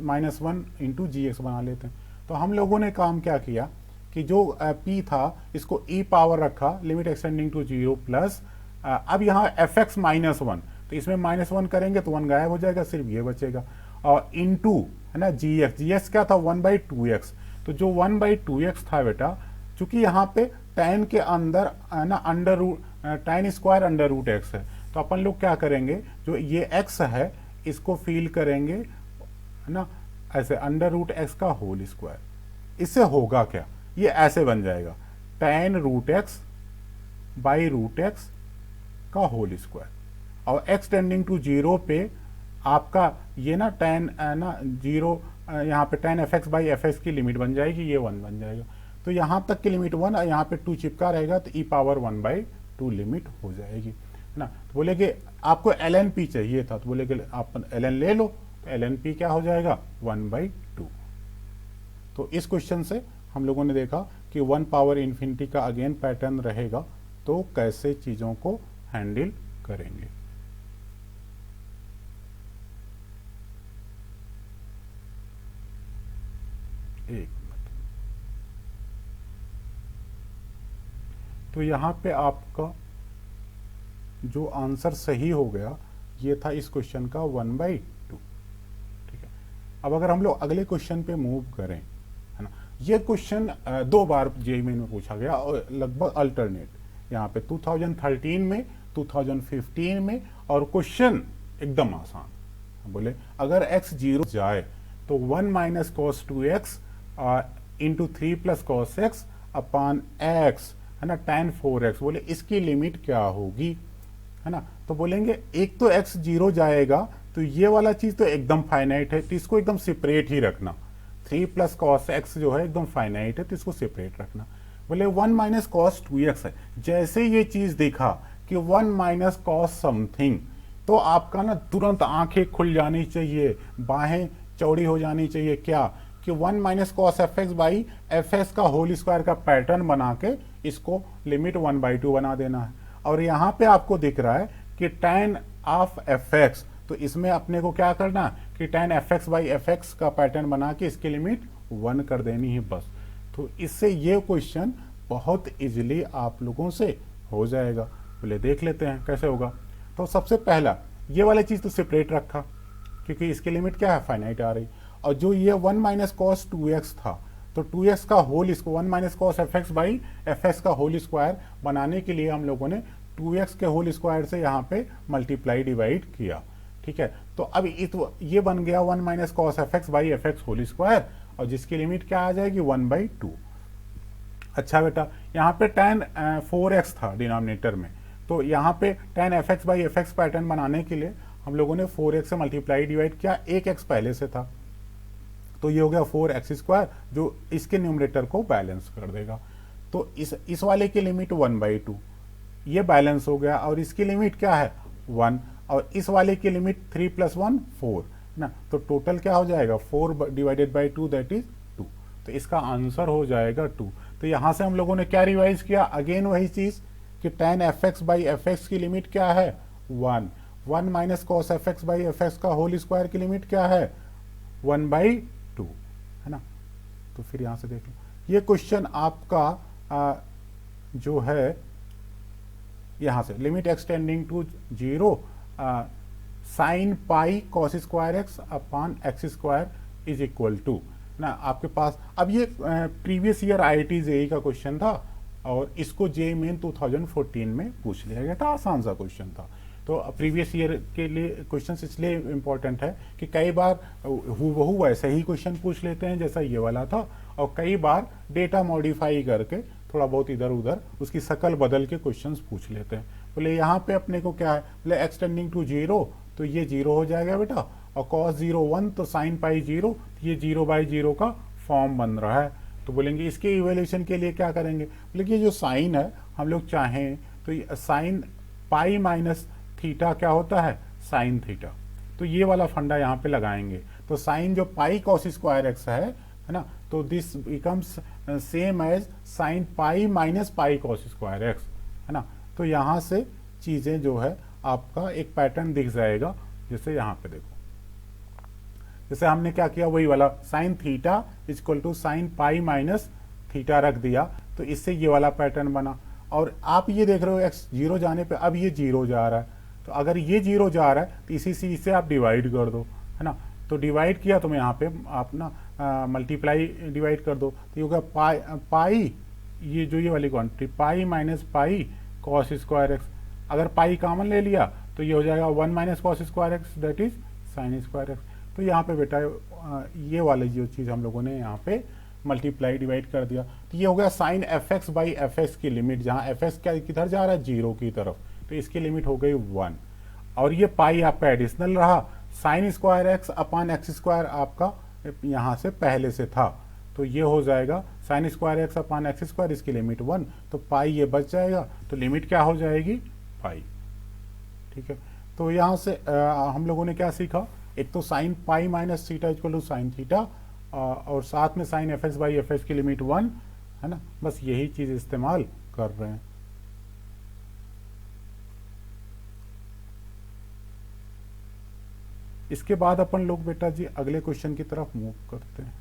माइनस 1 इंटू जी एक्स बना लेते हैं। तो हम लोगों ने काम क्या किया कि जो p था इसको e पावर रखा, लिमिट एक्सटेंडिंग टू 0 प्लस, अब यहाँ एफ एक्स माइनस 1, तो इसमें -1 करेंगे तो 1 गायब हो जाएगा, सिर्फ ये बचेगा, और इंटू है ना जी एक्स क्या था 1/2x, तो जो 1/2x था बेटा, चूंकि यहाँ पे tan के अंदर है ना under root tan square under root x है, तो अपन लोग क्या करेंगे, जो ये x है इसको फील करेंगे है ना ऐसे अंडर रूट एक्स का होल स्क्वायर। इससे होगा क्या, ये ऐसे बन जाएगा tan root x by root x का होल स्क्वायर, और x टेंडिंग टू 0 पे आपका ये ना tan ना 0 यहाँ पे tan F x by F x की लिमिट बन जाएगी, ये 1 बन जाएगा, तो यहाँ तक की लिमिट 1 और यहाँ पे 2 चिपका रहेगा, तो e पावर 1/2 लिमिट हो जाएगी, है ना। तो बोले कि आपको ln p चाहिए था, तो बोले कि आप ln ले लो, तो ln p क्या हो जाएगा 1/2। तो इस क्वेश्चन से हम लोगों ने देखा कि 1 पावर इन्फिनिटी का अगेन पैटर्न रहेगा, तो कैसे चीज़ों को हैंडल करेंगे। एक मिनट, तो यहाँ पे आपका जो आंसर सही हो गया ये था इस क्वेश्चन का 1/2, ठीक है। अब अगर हम लोग अगले क्वेश्चन पे मूव करें, है ना, ये क्वेश्चन 2 बार जेईई में पूछा गया और लगभग अल्टरनेट, यहाँ पे 2013 में, 2015 में, और क्वेश्चन एकदम आसान। बोले अगर x 0 जाए तो 1 minus cos 2x into 3 plus cos x upon x, है ना, tan 4x, बोले इसकी लिमिट क्या होगी, है ना। तो बोलेंगे एक तो x 0 जाएगा तो ये वाला चीज तो एकदम फाइनाइट है, तो इसको एकदम सेपरेट ही रखना, 3 प्लस कॉस एक्स जो है एकदम फाइनाइट है, तो इसको सेपरेट रखना। बोले 1 माइनस कॉस 2x है, जैसे ये चीज देखा कि 1 माइनस कॉस समथिंग, तो आपका ना तुरंत आंखें खुल जानी चाहिए, बाहें चौड़ी हो जानी चाहिए, क्या कि 1 minus cos F x by F x का होल स्क्वायर का पैटर्न बना के इसको लिमिट 1/2 बना देना है। और यहाँ पे आपको दिख रहा है कि tan ऑफ एफ एक्स, तो इसमें अपने को क्या करना कि tan F x by F x का पैटर्न बना के इसकी लिमिट 1 कर देनी है बस। तो इससे ये क्वेश्चन बहुत इजीली आप लोगों से हो जाएगा। पहले देख लेते हैं कैसे होगा। तो सबसे पहला ये वाली चीज़ तो सेपरेट रखा क्योंकि इसकी लिमिट क्या है, फाइनाइट आ रही। और जो ये 1 माइनस कॉस 2x था, तो 2x का होल इसको 1 minus cos F x by F x का होल स्क्वायर बनाने के लिए हम लोगों ने 2x के होल स्क्वायर से यहाँ पे मल्टीप्लाई डिवाइड किया। ठीक है, तो अब ये बन गया 1 minus cos F x by F x whole square, और जिसकी लिमिट क्या आ जाएगी 1/2। अच्छा बेटा, यहाँ पे tan 4x था डिनोमिनेटर में, तो यहाँ पे tan F x by F x pattern बनाने के लिए हम लोगों ने 4x से मल्टीप्लाई डिवाइड किया, 1x पहले से था, तो ये हो गया 4x स्क्वायर जो इसके न्यूमरेटर को बैलेंस कर देगा। तो इस वाले की लिमिट 1/2 ये बैलेंस हो गया, और इसकी लिमिट क्या है 1, और इस वाले की लिमिट 3 + 1 4 ना, तो टोटल क्या हो जाएगा 4 डिवाइडेड बाई 2 दैट इज 2। तो इसका आंसर हो जाएगा 2। तो यहाँ से हम लोगों ने क्या रिवाइज किया, अगेन वही चीज़ कि tan F x by F x की लिमिट क्या है 1 minus cos F x by F x का होल स्क्वायर की लिमिट क्या है 1/2, है ना। तो फिर यहाँ से देख लो, ये क्वेश्चन आपका जो है यहाँ से limit extending to 0 sine pi cos square x upon x square is equal to ना आपके पास। अब ये प्रीवियस ईयर IIT JEE का क्वेश्चन था, और इसको JEE मेन 2014 में पूछ लिया गया था, आसान सा क्वेश्चन था। तो प्रीवियस ईयर के लिए क्वेश्चन इसलिए इम्पोर्टेंट है कि कई बार हूबहू वैसे ही क्वेश्चन पूछ लेते हैं जैसा ये वाला था, और कई बार डेटा मॉडिफाई करके थोड़ा बहुत इधर उधर उसकी शकल बदल के क्वेश्चंस पूछ लेते हैं। बोले यहाँ पे अपने को क्या है, बोले एक्सटेंडिंग टू 0, तो ये 0 हो जाएगा बेटा, और cos 0 1, तो साइन पाई 0, ये 0/0 का फॉर्म बन रहा है। तो बोलेंगे इसके इवेल्यूशन के लिए क्या करेंगे, बोले कि जो साइन है हम लोग चाहें तो साइन पाई माइनस थीटा क्या होता है साइन थीटा, तो ये वाला फंडा यहाँ पे लगाएंगे। तो साइन जो पाई कॉस स्क्वायर एक्स है ना, तो this becomes same as sine pi minus pi cos square x, है ना। तो यहाँ से चीज़ें जो है आपका एक पैटर्न दिख जाएगा। जैसे यहाँ पे देखो, जैसे हमने क्या किया वही वाला sine theta equal to sine pi minus theta रख दिया, तो इससे ये वाला पैटर्न बना। और आप ये देख रहे हो x 0 जाने पे अब ये 0 जा रहा है, तो अगर ये 0 जा रहा है तो इसी से इसे आप डिवाइड कर दो, है ना। तो डिवाइड किया तो मैं यहाँ पे आप ना मल्टीप्लाई डिवाइड कर दो, तो ये होगा पाई ये जो ये वाली क्वांटिटी पाई minus pi cos square x, अगर पाई कॉमन ले लिया तो ये हो जाएगा 1 minus cos square x that is sine square x. तो यहाँ पे बेटा ये वाली जो चीज़ हम लोगों ने यहाँ पे मल्टीप्लाई डिवाइड कर दिया, तो ये हो गया sine f x by F x की लिमिट, जहाँ एफ एक्स क्या किधर जा रहा है 0 की तरफ, तो इसकी लिमिट हो गई 1। और ये पाई आपका एडिशनल रहा, sign square x upon x square आपका यहाँ से पहले से था, तो ये हो जाएगा sign square x upon x square, इसकी लिमिट 1, तो पाई ये बच जाएगा, तो लिमिट क्या हो जाएगी पाई। ठीक है, तो यहाँ से हम लोगों ने क्या सीखा, एक तो sine pi minus theta equal to sine theta, और साथ में sine f x by F x की लिमिट 1, है ना। बस यही चीज इस्तेमाल कर रहे हैं। इसके बाद अपन लोग बेटा जी अगले क्वेश्चन की तरफ मूव करते हैं।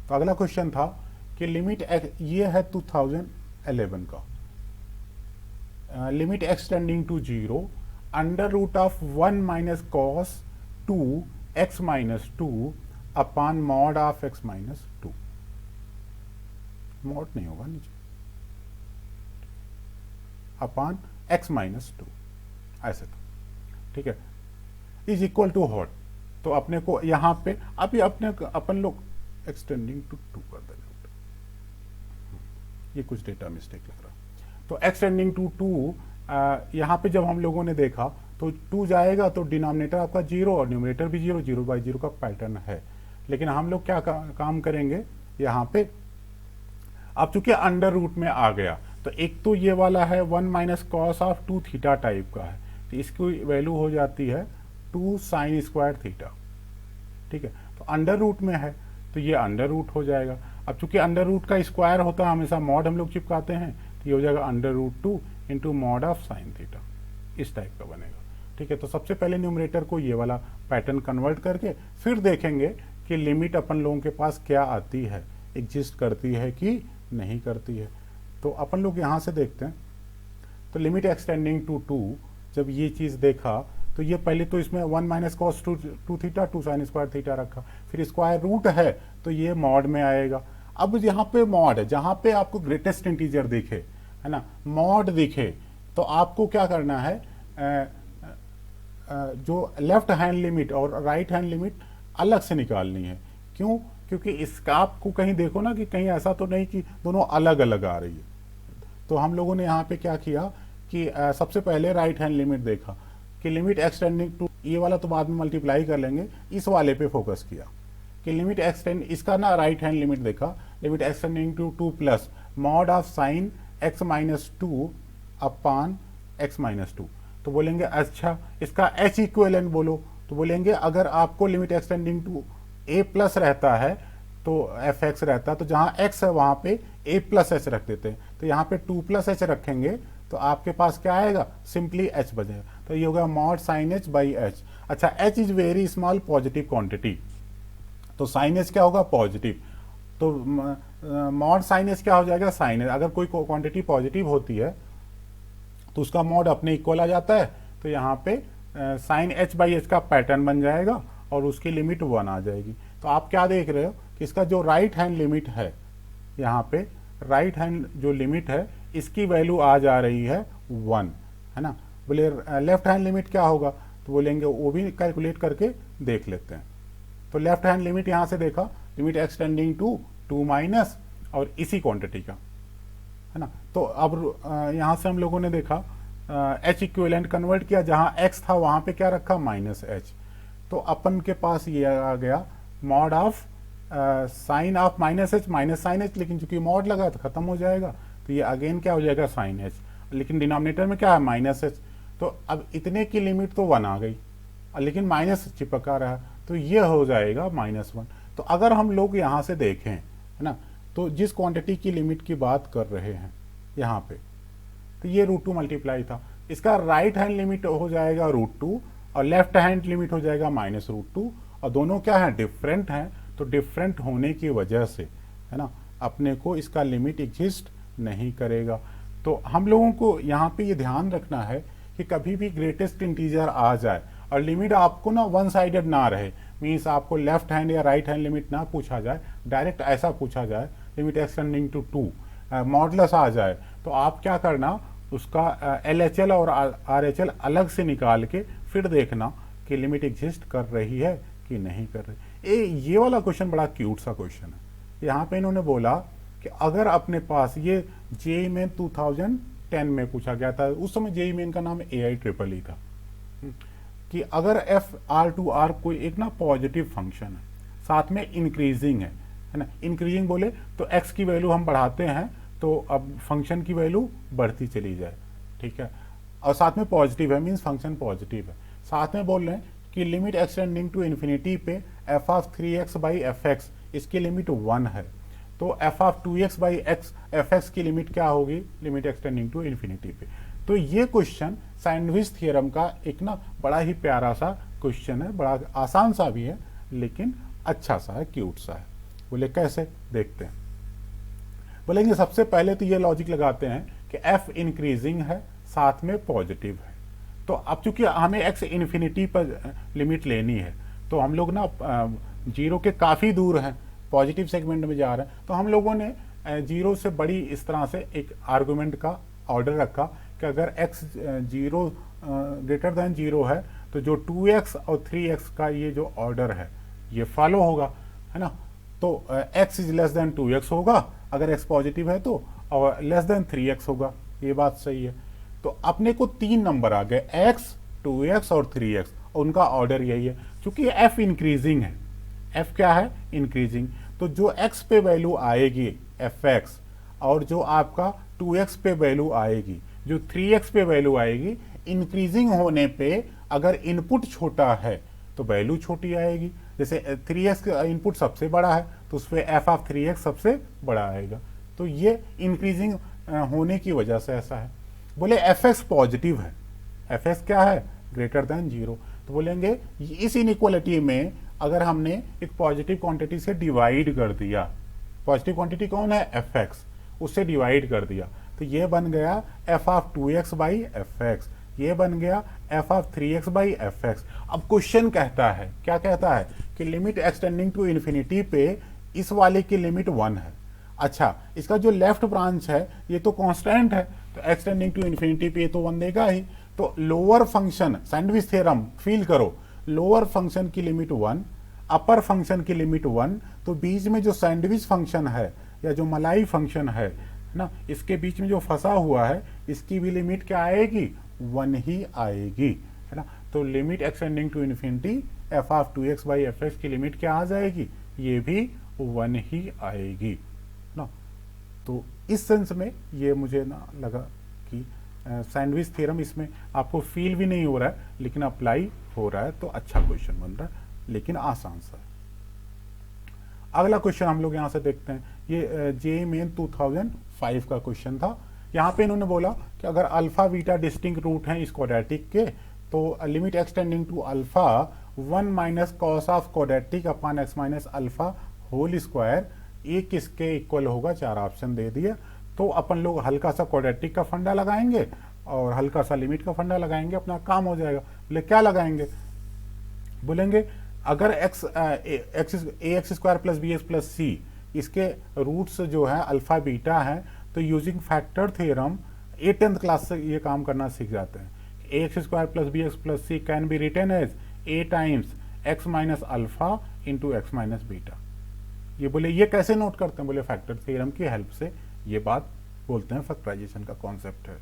तो अगला क्वेश्चन था कि लिमिट ये है 2011 का, limit extending to 0 under root of 1 minus cos 2 x minus 2 upon mod of x minus 2, mod नहीं होगा नीचे, अपॉन एक्स माइनस 2 ऐसे था। ठीक है, इज इक्वल टू हॉट, तो अपने को यहाँ पे अभी अपन लोग एक्सटेंडिंग टू 2 कर देंगे, ये कुछ डेटा मिस्टेक लग रहा। तो एक्सटेंडिंग टू 2 यहाँ पे जब हम लोगों ने देखा तो 2 जाएगा तो डिनोमिनेटर आपका 0 और न्यूमरेटर भी 0, 0/0 का पैटर्न है। लेकिन हम लोग क्या काम करेंगे यहाँ पे, अब चूंकि अंडर रूट में आ गया, तो एक तो ये वाला है 1 minus cos of 2 theta type का है, तो इसकी वैल्यू हो जाती है 2 साइन स्क्वायर थीटा। ठीक है, तो अंडर रूट में है, तो ये अंडर रूट हो जाएगा। अब चूंकि अंडर रूट का स्क्वायर होता है हमेशा, मॉड हम लोग चिपकाते हैं, तो ये हो जाएगा under root 2 into mod of sine theta, इस टाइप का बनेगा। ठीक है, तो सबसे पहले न्यूमरेटर को ये वाला पैटर्न कन्वर्ट करके फिर देखेंगे कि लिमिट अपन लोगों के पास क्या आती है, एग्जिस्ट करती है कि नहीं करती है। तो अपन लोग यहाँ से देखते हैं, तो लिमिट एक्सटेंडिंग टू 2, जब ये चीज़ देखा तो ये पहले तो इसमें 1 minus cos 2 theta 2 sine square theta रखा, फिर स्क्वायर रूट है तो ये मॉड में आएगा। अब यहाँ पे मॉड है, जहाँ पे आपको ग्रेटेस्ट इंटीजर दिखे, है ना, मॉड दिखे, तो आपको क्या करना है, जो लेफ्ट हैंड लिमिट और राइट हैंड लिमिट अलग से निकालनी है। क्यों? क्योंकि इसका आपको कहीं देखो ना कि कहीं ऐसा तो नहीं कि दोनों अलग अलग आ रही है। तो हम लोगों ने यहाँ पे क्या किया कि सबसे पहले राइट हैंड लिमिट देखा कि लिमिट एक्सटेंडिंग टू, ये वाला तो बाद में मल्टीप्लाई कर लेंगे, इस वाले पे फोकस किया कि लिमिट एक्सटेंड, इसका ना राइट हैंड लिमिट देखा, limit extending to 2 plus mod of sine x minus 2 upon x minus 2। तो बोलेंगे अच्छा इसका h इक्विवेलेंट बोलो, तो बोलेंगे अगर आपको limit extending to a plus रहता है तो fx रहता है, तो जहाँ x है वहाँ पे a प्लस h रख देते हैं, तो यहाँ पे 2 प्लस h रखेंगे तो आपके पास क्या आएगा, सिंपली h बचेगा। तो ये होगा mod sine h by h। अच्छा h is very small positive quantity, तो साइन h क्या होगा, पॉजिटिव, तो मॉड साइन h क्या हो जाएगा, साइन h। अगर कोई क्वांटिटी पॉजिटिव होती है तो उसका मॉड अपने इक्वल आ जाता है, तो यहाँ पे साइन h बाई h का पैटर्न बन जाएगा और उसकी लिमिट 1 आ जाएगी। तो आप क्या देख रहे हो कि इसका जो राइट हैंड लिमिट है, यहाँ पे राइट हैंड जो लिमिट है इसकी वैल्यू आ जा रही है 1, है ना। बोले लेफ्ट हैंड लिमिट क्या होगा, तो बोलेंगे वो भी कैलकुलेट करके देख लेते हैं। तो लेफ्ट हैंड लिमिट यहाँ से देखा, लिमिट एक्सटेंडिंग टू 2 माइनस और इसी क्वांटिटी का, है ना। तो अब यहाँ से हम लोगों ने देखा h इक्विवेलेंट कन्वर्ट किया, जहाँ x था वहाँ पे क्या रखा, माइनस h। तो अपन के पास ये आ गया mod of sine of minus h minus sine h, लेकिन चूंकि मॉड लगा तो खत्म हो जाएगा, तो ये अगेन क्या हो जाएगा, साइन h, लेकिन डिनोमिनेटर में क्या है, माइनस h। तो अब इतने की लिमिट तो 1 आ गई, लेकिन माइनस चिपका रहा है, तो ये हो जाएगा -1। तो अगर हम लोग यहाँ से देखें, है ना, तो जिस क्वांटिटी की लिमिट की बात कर रहे हैं यहाँ पे, तो ये √2 मल्टीप्लाई था, इसका राइट हैंड लिमिट हो जाएगा √2 और लेफ्ट हैंड लिमिट हो जाएगा -√2, और दोनों क्या है, डिफरेंट हैं। तो डिफरेंट होने की वजह से, है ना, अपने को इसका लिमिट एग्जिस्ट नहीं करेगा। तो हम लोगों को यहाँ पे ये ध्यान रखना है कि कभी भी ग्रेटेस्ट इंटीजर आ जाए और लिमिट आपको ना वन साइडेड ना रहे, मीन्स आपको लेफ्ट हैंड या राइट हैंड लिमिट ना पूछा जाए, डायरेक्ट ऐसा पूछा जाए लिमिट एक्सटेंडिंग टू 2 मॉडुलस आ जाए, तो आप क्या करना, उसका LHL और RHL अलग से निकाल के फिर देखना कि लिमिट एग्जिस्ट कर रही है कि नहीं कर रही। ये वाला क्वेश्चन बड़ा क्यूट सा क्वेश्चन है। यहाँ पे इन्होंने बोला कि अगर अपने पास ये जेईई मेन 2010 में पूछा गया था, उस समय जेईई मेन का नाम AIEEE था, कि अगर FR2R कोई एक ना पॉजिटिव फंक्शन है, साथ में इंक्रीजिंग है ना, इंक्रीजिंग बोले तो x की वैल्यू हम बढ़ाते हैं तो अब फंक्शन की वैल्यू बढ़ती चली जाए, ठीक है, और साथ में पॉजिटिव है, मीन्स फंक्शन पॉजिटिव है। साथ में बोल रहे हैं कि लिमिट एक्सटेंडिंग टू इन्फिनिटी पे f(3x बाई fx) इसकी लिमिट 1 है, तो f(2x बाई fx) की लिमिट क्या होगी, लिमिट एक्सटेंडिंग टू इन्फिनिटी पे। तो ये क्वेश्चन सैंडविच थ्योरम का एक ना बड़ा ही प्यारा सा क्वेश्चन है, बड़ा आसान सा भी है लेकिन अच्छा सा है, क्यूट सा है। बोले कैसे, देखते हैं। बोलेंगे सबसे पहले तो ये लॉजिक लगाते हैं कि f इंक्रीजिंग है, साथ में पॉजिटिव है, तो अब चूंकि हमें x इन्फिनिटी पर लिमिट लेनी है, तो हम लोग ना 0 के काफ़ी दूर हैं, पॉजिटिव सेगमेंट में जा रहे हैं, तो हम लोगों ने 0 से बड़ी इस तरह से एक आर्गुमेंट का ऑर्डर रखा कि अगर x 0 ग्रेटर देन 0 है तो जो 2x और 3x का ये जो ऑर्डर है ये फॉलो होगा, है ना। तो x is less than 2x होगा अगर x पॉजिटिव है तो, और लेस देन 3x होगा, ये बात सही है। तो अपने को 3 नंबर आ गए, x 2x और 3x, और उनका ऑर्डर यही है। क्योंकि f इंक्रीजिंग है, f क्या है, इंक्रीजिंग, तो जो x पे वैल्यू आएगी fx और जो आपका 2x पे वैल्यू आएगी, जो 3x पे वैल्यू आएगी, इंक्रीजिंग होने पे अगर इनपुट छोटा है तो वैल्यू छोटी आएगी। जैसे 3x का इनपुट सबसे बड़ा है तो उस पर एफ ऑफ 3x सबसे बड़ा आएगा। तो ये इंक्रीजिंग होने की वजह से ऐसा है। बोले एफ एक्स पॉजिटिव है, एफ एक्स क्या है, ग्रेटर देन 0, तो बोलेंगे इस इनइक्वालिटी में अगर हमने एक पॉजिटिव क्वांटिटी से डिवाइड कर दिया, पॉजिटिव क्वांटिटी कौन है, एफ एक्स, उससे डिवाइड कर दिया, तो ये बन गया F of 2x by F x, ये बन गया F of 3x by F x. अब क्वेश्चन कहता है, क्या कहता है कि लिमिट एक्सटेंडिंग टू इन्फिनिटी पे इस वाले की लिमिट 1 है। अच्छा, इसका जो लेफ्ट ब्रांच है ये तो कांस्टेंट है, तो एक्सटेंडिंग टू इन्फिनिटी पे तो 1 देगा ही। तो lower function, sandwich theorem feel करो, लोअर फंक्शन की लिमिट 1, अपर फंक्शन की लिमिट 1, तो बीच में जो सैंडविच फंक्शन है या जो मलाई फंक्शन है ना, इसके बीच में जो फंसा हुआ है, इसकी भी लिमिट क्या आएगी, 1 ही आएगी, है ना। तो limit extending to infinity f of 2x by F x की लिमिट क्या आ जाएगी, ये भी 1 ही आएगी ना। तो इस सेंस में ये मुझे ना लगा कि सैंडविच थ्योरम इसमें आपको फील भी नहीं हो रहा है लेकिन अप्लाई हो रहा है, तो अच्छा क्वेश्चन बन रहा है, लेकिन आसान सा है। अगला क्वेश्चन हम लोग यहाँ से देखते हैं, ये जे मेन 2005 का क्वेश्चन था। यहाँ पे इन्होंने बोला कि अगर अल्फा बीटा डिस्टिंक्ट रूट हैं इस क्वाड्रेटिक के, तो limit extending to alpha 1 minus cos of quadratic upon x minus alpha whole square, ये किसके इक्वल होगा, 4 ऑप्शन दे दिया। तो अपन लोग हल्का सा क्वाड्रेटिक का फंडा लगाएंगे और हल्का सा लिमिट का फंडा लगाएंगे, अपना काम हो जाएगा। बोले क्या लगाएंगे, बोलेंगे अगर a x square plus b x plus c, इसके रूट्स जो है अल्फा बीटा है, तो using factor theorem 10th class से ये काम करना सीख जाते हैं। A x square plus b x plus c can be written as a times x minus alpha into x minus beta. ये बोले ये कैसे नोट करते हैं, बोले फैक्टर थ्योरम की हेल्प से ये बात बोलते हैं, फैक्टराइजेशन का कॉन्सेप्ट है,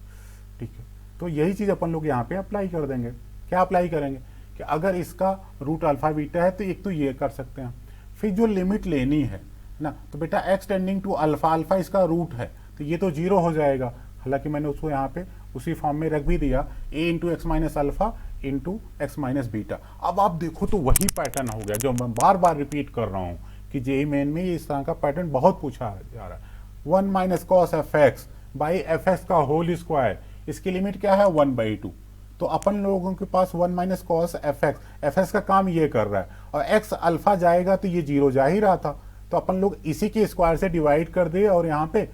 ठीक है। तो यही चीज अपन लोग यहाँ पे अप्लाई कर देंगे। क्या अप्लाई करेंगे कि अगर इसका रूट अल्फा बीटा है तो एक तो ये कर सकते हैं, फिर जो लिमिट लेनी है ना, तो बेटा x tending to alpha, alpha इसका रूट है तो ये तो 0 हो जाएगा, हालांकि मैंने उसको यहाँ पे उसी फॉर्म में रख भी दिया, a into x minus alpha into x minus beta. अब आप देखो तो वही पैटर्न हो गया जो मैं बार बार रिपीट कर रहा हूँ कि जेईई मेन में इस तरह का पैटर्न बहुत पूछा जा रहा है। 1 minus cos F x by F x का होल स्क्वायर, इसकी लिमिट क्या है 1/2। तो अपन लोगों के पास 1 माइनस कॉस एफ एक्स का काम ये कर रहा है, और एक्स अल्फा जाएगा तो ये 0 जा ही रहा था, तो अपन लोग इसी के स्क्वायर से डिवाइड कर दिए और यहाँ पे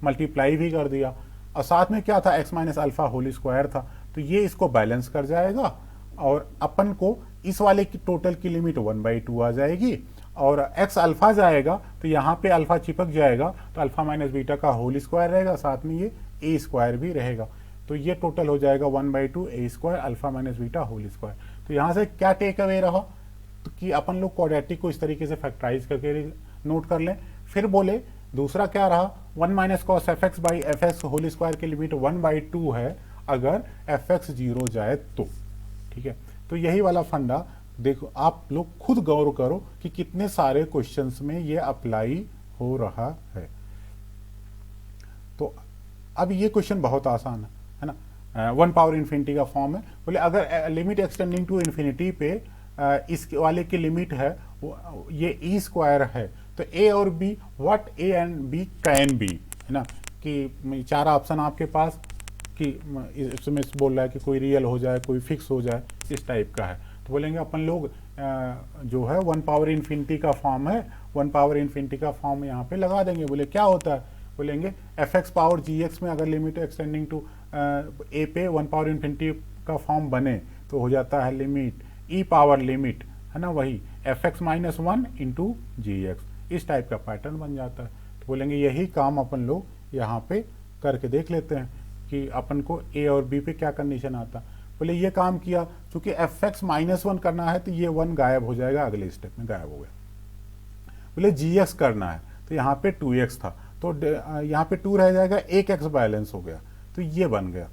मल्टीप्लाई भी कर दिया, और साथ में क्या था x minus alpha whole square था, तो ये इसको बैलेंस कर जाएगा और अपन को इस वाले की टोटल की लिमिट 1/2 आ जाएगी, और एक्स अल्फा जाएगा तो यहाँ पे अल्फा चिपक जाएगा, तो अल्फा माइनस बीटा का होल स्क्वायर रहेगा, साथ में ये ए स्क्वायर भी रहेगा, तो ये टोटल हो जाएगा 1/2 a square alpha minus beta whole square. तो यहाँ से क्या टेक अवे रहा, तो कि अपन लोग क्वाड्रेटिक को इस तरीके से फैक्टराइज करके नोट कर लें। फिर बोले दूसरा क्या रहा, 1 minus cos F x by F x whole square की लिमिट 1/2 है अगर एफ एक्स 0 जाए तो, ठीक है। तो यही वाला फंडा देखो, आप लोग खुद गौर करो कि कितने सारे क्वेश्चंस में ये अप्लाई हो रहा है। तो अब ये क्वेश्चन बहुत आसान है ना, 1 पावर इन्फिनिटी का फॉर्म है। बोले अगर लिमिट एक्सटेंडिंग टू इन्फिनिटी पे इस वाले की लिमिट है ये ई स्क्वायर है, तो ए और B, what A and B can be, है ना, कि 4 ऑप्शन आपके पास, कि इसमें बोल रहा है कि कोई रियल हो जाए, कोई फिक्स हो जाए, इस टाइप का है। तो बोलेंगे अपन लोग जो है 1 पावर इन्फिनिटी का फॉर्म है, 1 पावर इन्फिनिटी का फॉर्म यहाँ पे लगा देंगे। बोले क्या होता है, बोलेंगे F x power G x में अगर लिमिट एक्सटेंडिंग टू ए पे 1 पावर इन्फिनिटी का फॉर्म बने तो हो जाता है लिमिट ई पावर लिमिट, है ना, वही एफ एक्स माइनस 1 इंटू जी एक्स, इस टाइप का पैटर्न बन जाता है। तो बोलेंगे यही काम अपन लोग यहाँ पे करके देख लेते हैं कि अपन को ए और बी पे क्या कंडीशन आता। बोले ये काम किया, चूंकि एफ एक्स माइनस 1 करना है तो ये 1 गायब हो जाएगा, अगले स्टेप में गायब हो गया। बोले जी एक्स करना है तो यहाँ पे 2x था, तो यहाँ पे 2 रह जाएगा, एक एक्स बैलेंस हो गया, तो ये बन गया।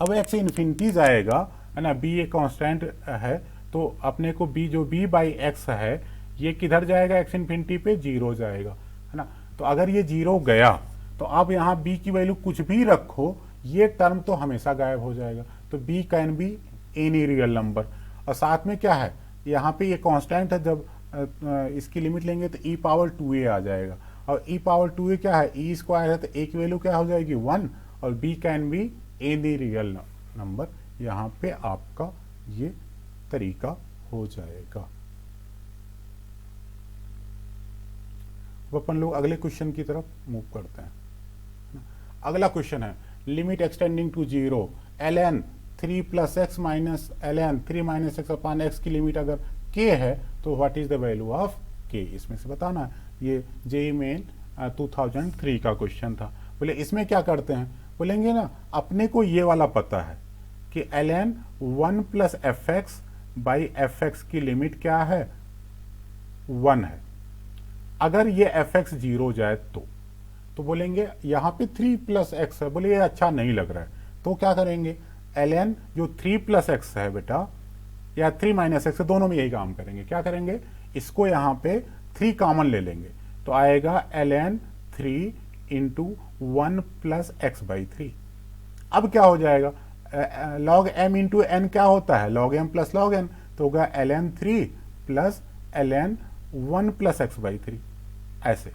अब एक्स इन्फिनिटी जाएगा, है ना, बी एक कांस्टेंट है, तो अपने को बी जो बी बाई एक्स है ये किधर जाएगा, एक्स इन्फिनिटी पे 0 जाएगा, है ना। तो अगर ये 0 गया तो आप यहाँ बी की वैल्यू कुछ भी रखो, ये टर्म तो हमेशा गायब हो जाएगा। तो B can be any real number, और साथ में क्या है, यहाँ पे ये कांस्टेंट है, जब इसकी लिमिट लेंगे तो ई पावर 2a आ जाएगा, और ई पावर 2a क्या है, ई स्क्वायर है, तो ए की वैल्यू क्या हो जाएगी 1, और B can be any real number. यहाँ पे आपका ये तरीका हो जाएगा। अब अपन लोग अगले क्वेश्चन की तरफ मूव करते हैं। अगला क्वेश्चन है limit extending to 0 ln 3 plus x minus ln 3 minus x upon x की लिमिट अगर k है तो what is the value of k, इसमें से बताना है। ये जेईई मेन 2003 का क्वेश्चन था। बोले इसमें क्या करते हैं, बोलेंगे ना अपने को ये वाला पता है कि ln 1 plus F x by F x की लिमिट क्या है 1 है। अगर ये एफ एक्स 0 जाए तो बोलेंगे यहाँ पे 3 प्लस एक्स है, बोले ये अच्छा नहीं लग रहा है, तो क्या करेंगे ln जो 3 प्लस एक्स है बेटा या 3 माइनस एक्स, दोनों में यही काम करेंगे। क्या करेंगे, इसको यहाँ पे 3 कॉमन ले लेंगे तो आएगा ln 3 into 1 plus x by 3। अब क्या हो जाएगा, log m इंटू एन क्या होता है, log m plus log n, तो होगा ln 3 plus ln 1 plus x by 3 ऐसे।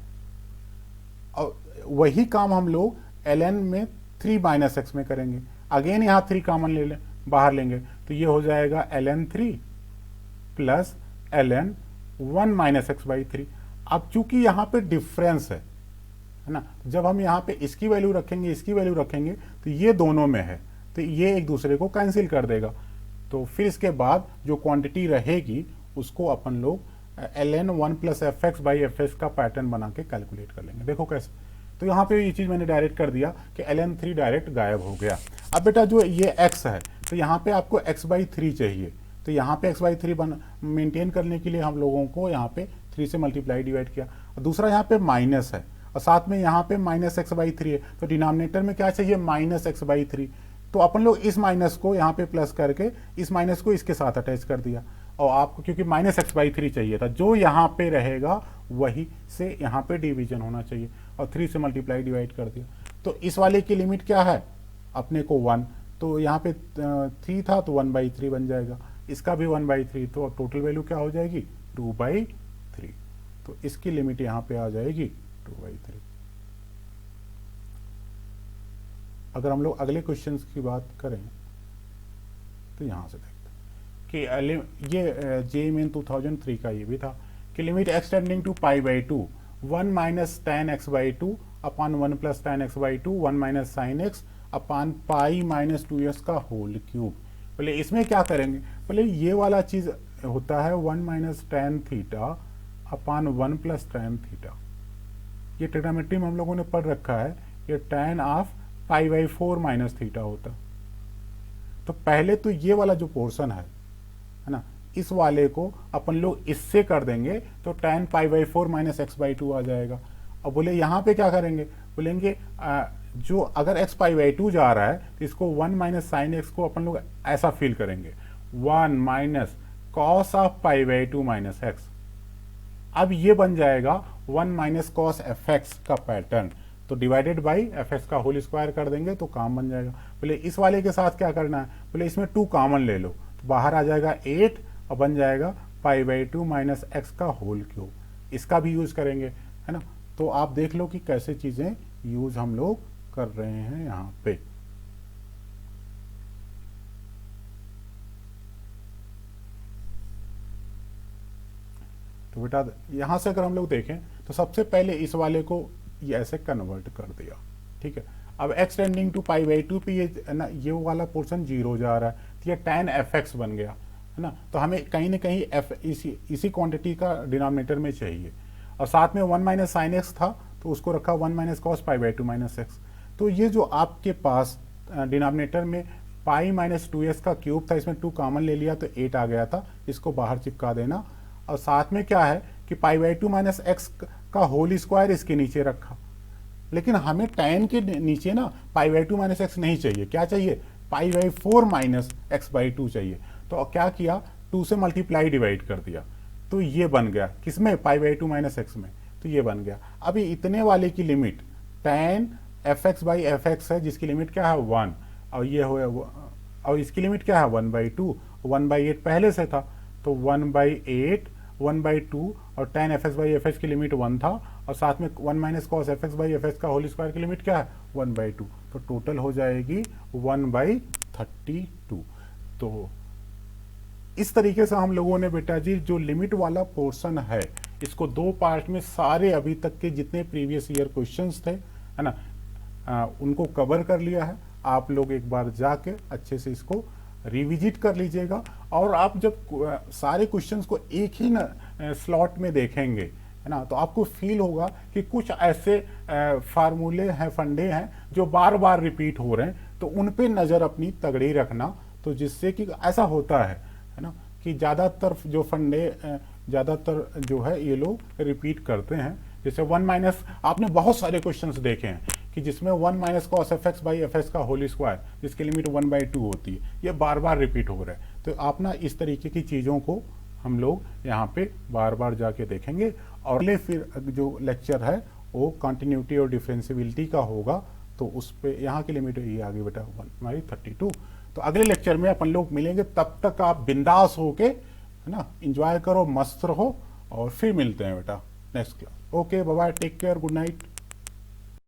और वही काम हम लोग ln में 3 माइनस एक्स में करेंगे। अगेन यहाँ 3 कॉमन ले लें, बाहर लेंगे तो ये हो जाएगा ln 3 plus ln 1 minus x by 3। अब चूंकि यहाँ पे डिफरेंस है ना, जब हम यहाँ पे इसकी वैल्यू रखेंगे इसकी वैल्यू रखेंगे तो ये दोनों में है, तो ये एक दूसरे को कैंसिल कर देगा। तो फिर इसके बाद जो क्वांटिटी रहेगी उसको अपन लोग ln 1 plus F x by F x का पैटर्न बना के कैलकुलेट कर लेंगे। देखो कैसे, तो यहाँ पे ये चीज़ मैंने डायरेक्ट कर दिया कि ln 3 डायरेक्ट गायब हो गया। अब बेटा जो ये x है तो यहाँ पे आपको x बाई 3 चाहिए, तो यहाँ पे x बाई 3 मेंटेन करने के लिए हम लोगों को यहाँ पे 3 से मल्टीप्लाई डिवाइड किया। और दूसरा यहाँ पे माइनस है और साथ में यहाँ पे माइनस एक्स बाई 3 है, तो डिनोमिनेटर में क्या चाहिए माइनस एक्स बाई 3। तो अपन लोग इस माइनस को यहाँ पे प्लस करके इस माइनस को इसके साथ अटैच कर दिया, और आपको क्योंकि माइनस एक्स बाई 3 चाहिए था, जो यहाँ पे रहेगा वही से यहाँ पे डिवीजन होना चाहिए, और 3 से मल्टीप्लाई डिवाइड कर दिया। तो इस वाले की लिमिट क्या है अपने को 1, तो यहाँ पे 3 था तो 1/3 बन जाएगा, इसका भी 1/3, तो टोटल वैल्यू क्या हो जाएगी 2/3। तो इसकी लिमिट यहाँ पे आ जाएगी 2/3। अगर हम लोग अगले क्वेश्चन की बात करें तो यहाँ से देखते हैं कि ये जेईई मेन 2003 का ये भी था कि limit extending to π/2 1 minus tan x by 2 upon 1 plus tan x by 2 1 minus sine x upon pi minus 2s का होल क्यूब। बोले इसमें क्या करेंगे, बोले ये वाला चीज होता है 1 minus tan theta upon 1 plus tan theta. ये ट्रिग्नोमेट्री में हम लोगों ने पढ़ रखा है, ये tan ऑफ π/4 माइनस थीटा होता। तो पहले तो ये वाला जो पोर्शन है ना, इस वाले को अपन लोग इससे कर देंगे तो tan π/4 माइनस एक्स बाई 2 आ जाएगा। और बोले यहाँ पे क्या करेंगे, बोलेंगे जो अगर x π/2 जा रहा है तो इसको 1 माइनस साइन एक्स को अपन लोग ऐसा फील करेंगे 1 minus cos of π/2 minus x. अब ये बन जाएगा 1 माइनस कॉस एफ एक्स का पैटर्न, तो डिवाइडेड बाई एफ एक्स का होल स्क्वायर कर देंगे तो काम बन जाएगा। बोले इस वाले के साथ क्या करना है, बोले इसमें 2 कॉमन ले लो तो बाहर आ जाएगा 8 और बन जाएगा π/2 माइनस एक्स का होल क्यूब। इसका भी यूज करेंगे, है ना। तो आप देख लो कि कैसे चीजें यूज हम लोग कर रहे हैं यहाँ पे। तो बेटा यहां से अगर हम लोग देखें तो सबसे पहले इस वाले को ये ऐसे कन्वर्ट कर दिया, ठीक है। अब x टेंडिंग टू π/2 पे ये ना ये वाला पोर्शन 0 जा रहा है, तो ये tan fx बन गया, है ना। तो हमें कहीं ना कहीं f इसी क्वांटिटी का डिनोमिनेटर में चाहिए, और साथ में 1 माइनस साइन एक्स था तो उसको रखा 1 माइनस कॉस π/2 माइनस एक्स। तो ये जो आपके पास डिनोमिनेटर में पाई माइनस 2s का क्यूब था, इसमें 2 कॉमन ले लिया तो 8 आ गया था, इसको बाहर चिपका देना। और साथ में क्या है कि π/2 माइनस एक्स का होल स्क्वायर इसके नीचे रखा, लेकिन हमें tan के नीचे ना π/2 माइनस एक्स नहीं चाहिए, क्या चाहिए π/4 माइनस एक्स बाई 2 चाहिए। तो क्या किया 2 से मल्टीप्लाई डिवाइड कर दिया, तो ये बन गया किसमें π/2 माइनस एक्स में, तो ये बन गया। अभी इतने वाले की limit tan fx by F x है जिसकी लिमिट क्या है 1, और ये हो और इसकी लिमिट क्या है 1/2, 1/8 पहले से था तो 1/8 1/2 और tan fx/fx की लिमिट 1 था, और साथ में 1 माइनस कॉस fx/fx का होल स्क्वायर की लिमिट क्या है 1/2, तो टोटल हो जाएगी 1/32। तो इस तरीके से हम लोगों ने बेटा जी जो लिमिट वाला पोर्शन है इसको दो पार्ट में सारे अभी तक के जितने प्रीवियस ईयर क्वेश्चंस थे, है ना, उनको कवर कर लिया है। आप लोग एक बार जाके अच्छे से इसको रिविजिट कर लीजिएगा, और आप जब सारे क्वेश्चंस को एक ही ना स्लॉट में देखेंगे, है ना, तो आपको फील होगा कि कुछ ऐसे फार्मूले हैं, फंडे हैं जो बार बार रिपीट हो रहे हैं, तो उन पे नज़र अपनी तगड़ी रखना, तो जिससे कि ऐसा होता है ना, कि ज़्यादातर जो फंडे ज़्यादातर जो है ये लोग रिपीट करते हैं। जैसे 1 माइनस, आपने बहुत सारे क्वेश्चंस देखे हैं कि जिसमें 1 माइनस कॉस fx/fx का होल स्क्वायर जिसकी लिमिट 1/2 होती है, ये बार बार रिपीट हो रहा है। तो आप ना इस तरीके की चीज़ों को हम लोग यहाँ पे बार बार जाके देखेंगे, और अगले फिर जो लेक्चर है वो कंटिन्यूटी और डिफरेंशियबिलिटी का होगा, तो उस पर यहाँ की लिमिट ये आ गई बेटा 1/32। तो अगले लेक्चर में अपन लोग मिलेंगे, तब तक आप बिंदास होके, है ना, एंजॉय करो, मस्त रहो, और फिर मिलते हैं बेटा next class. Okay, bye bye, take care, good night.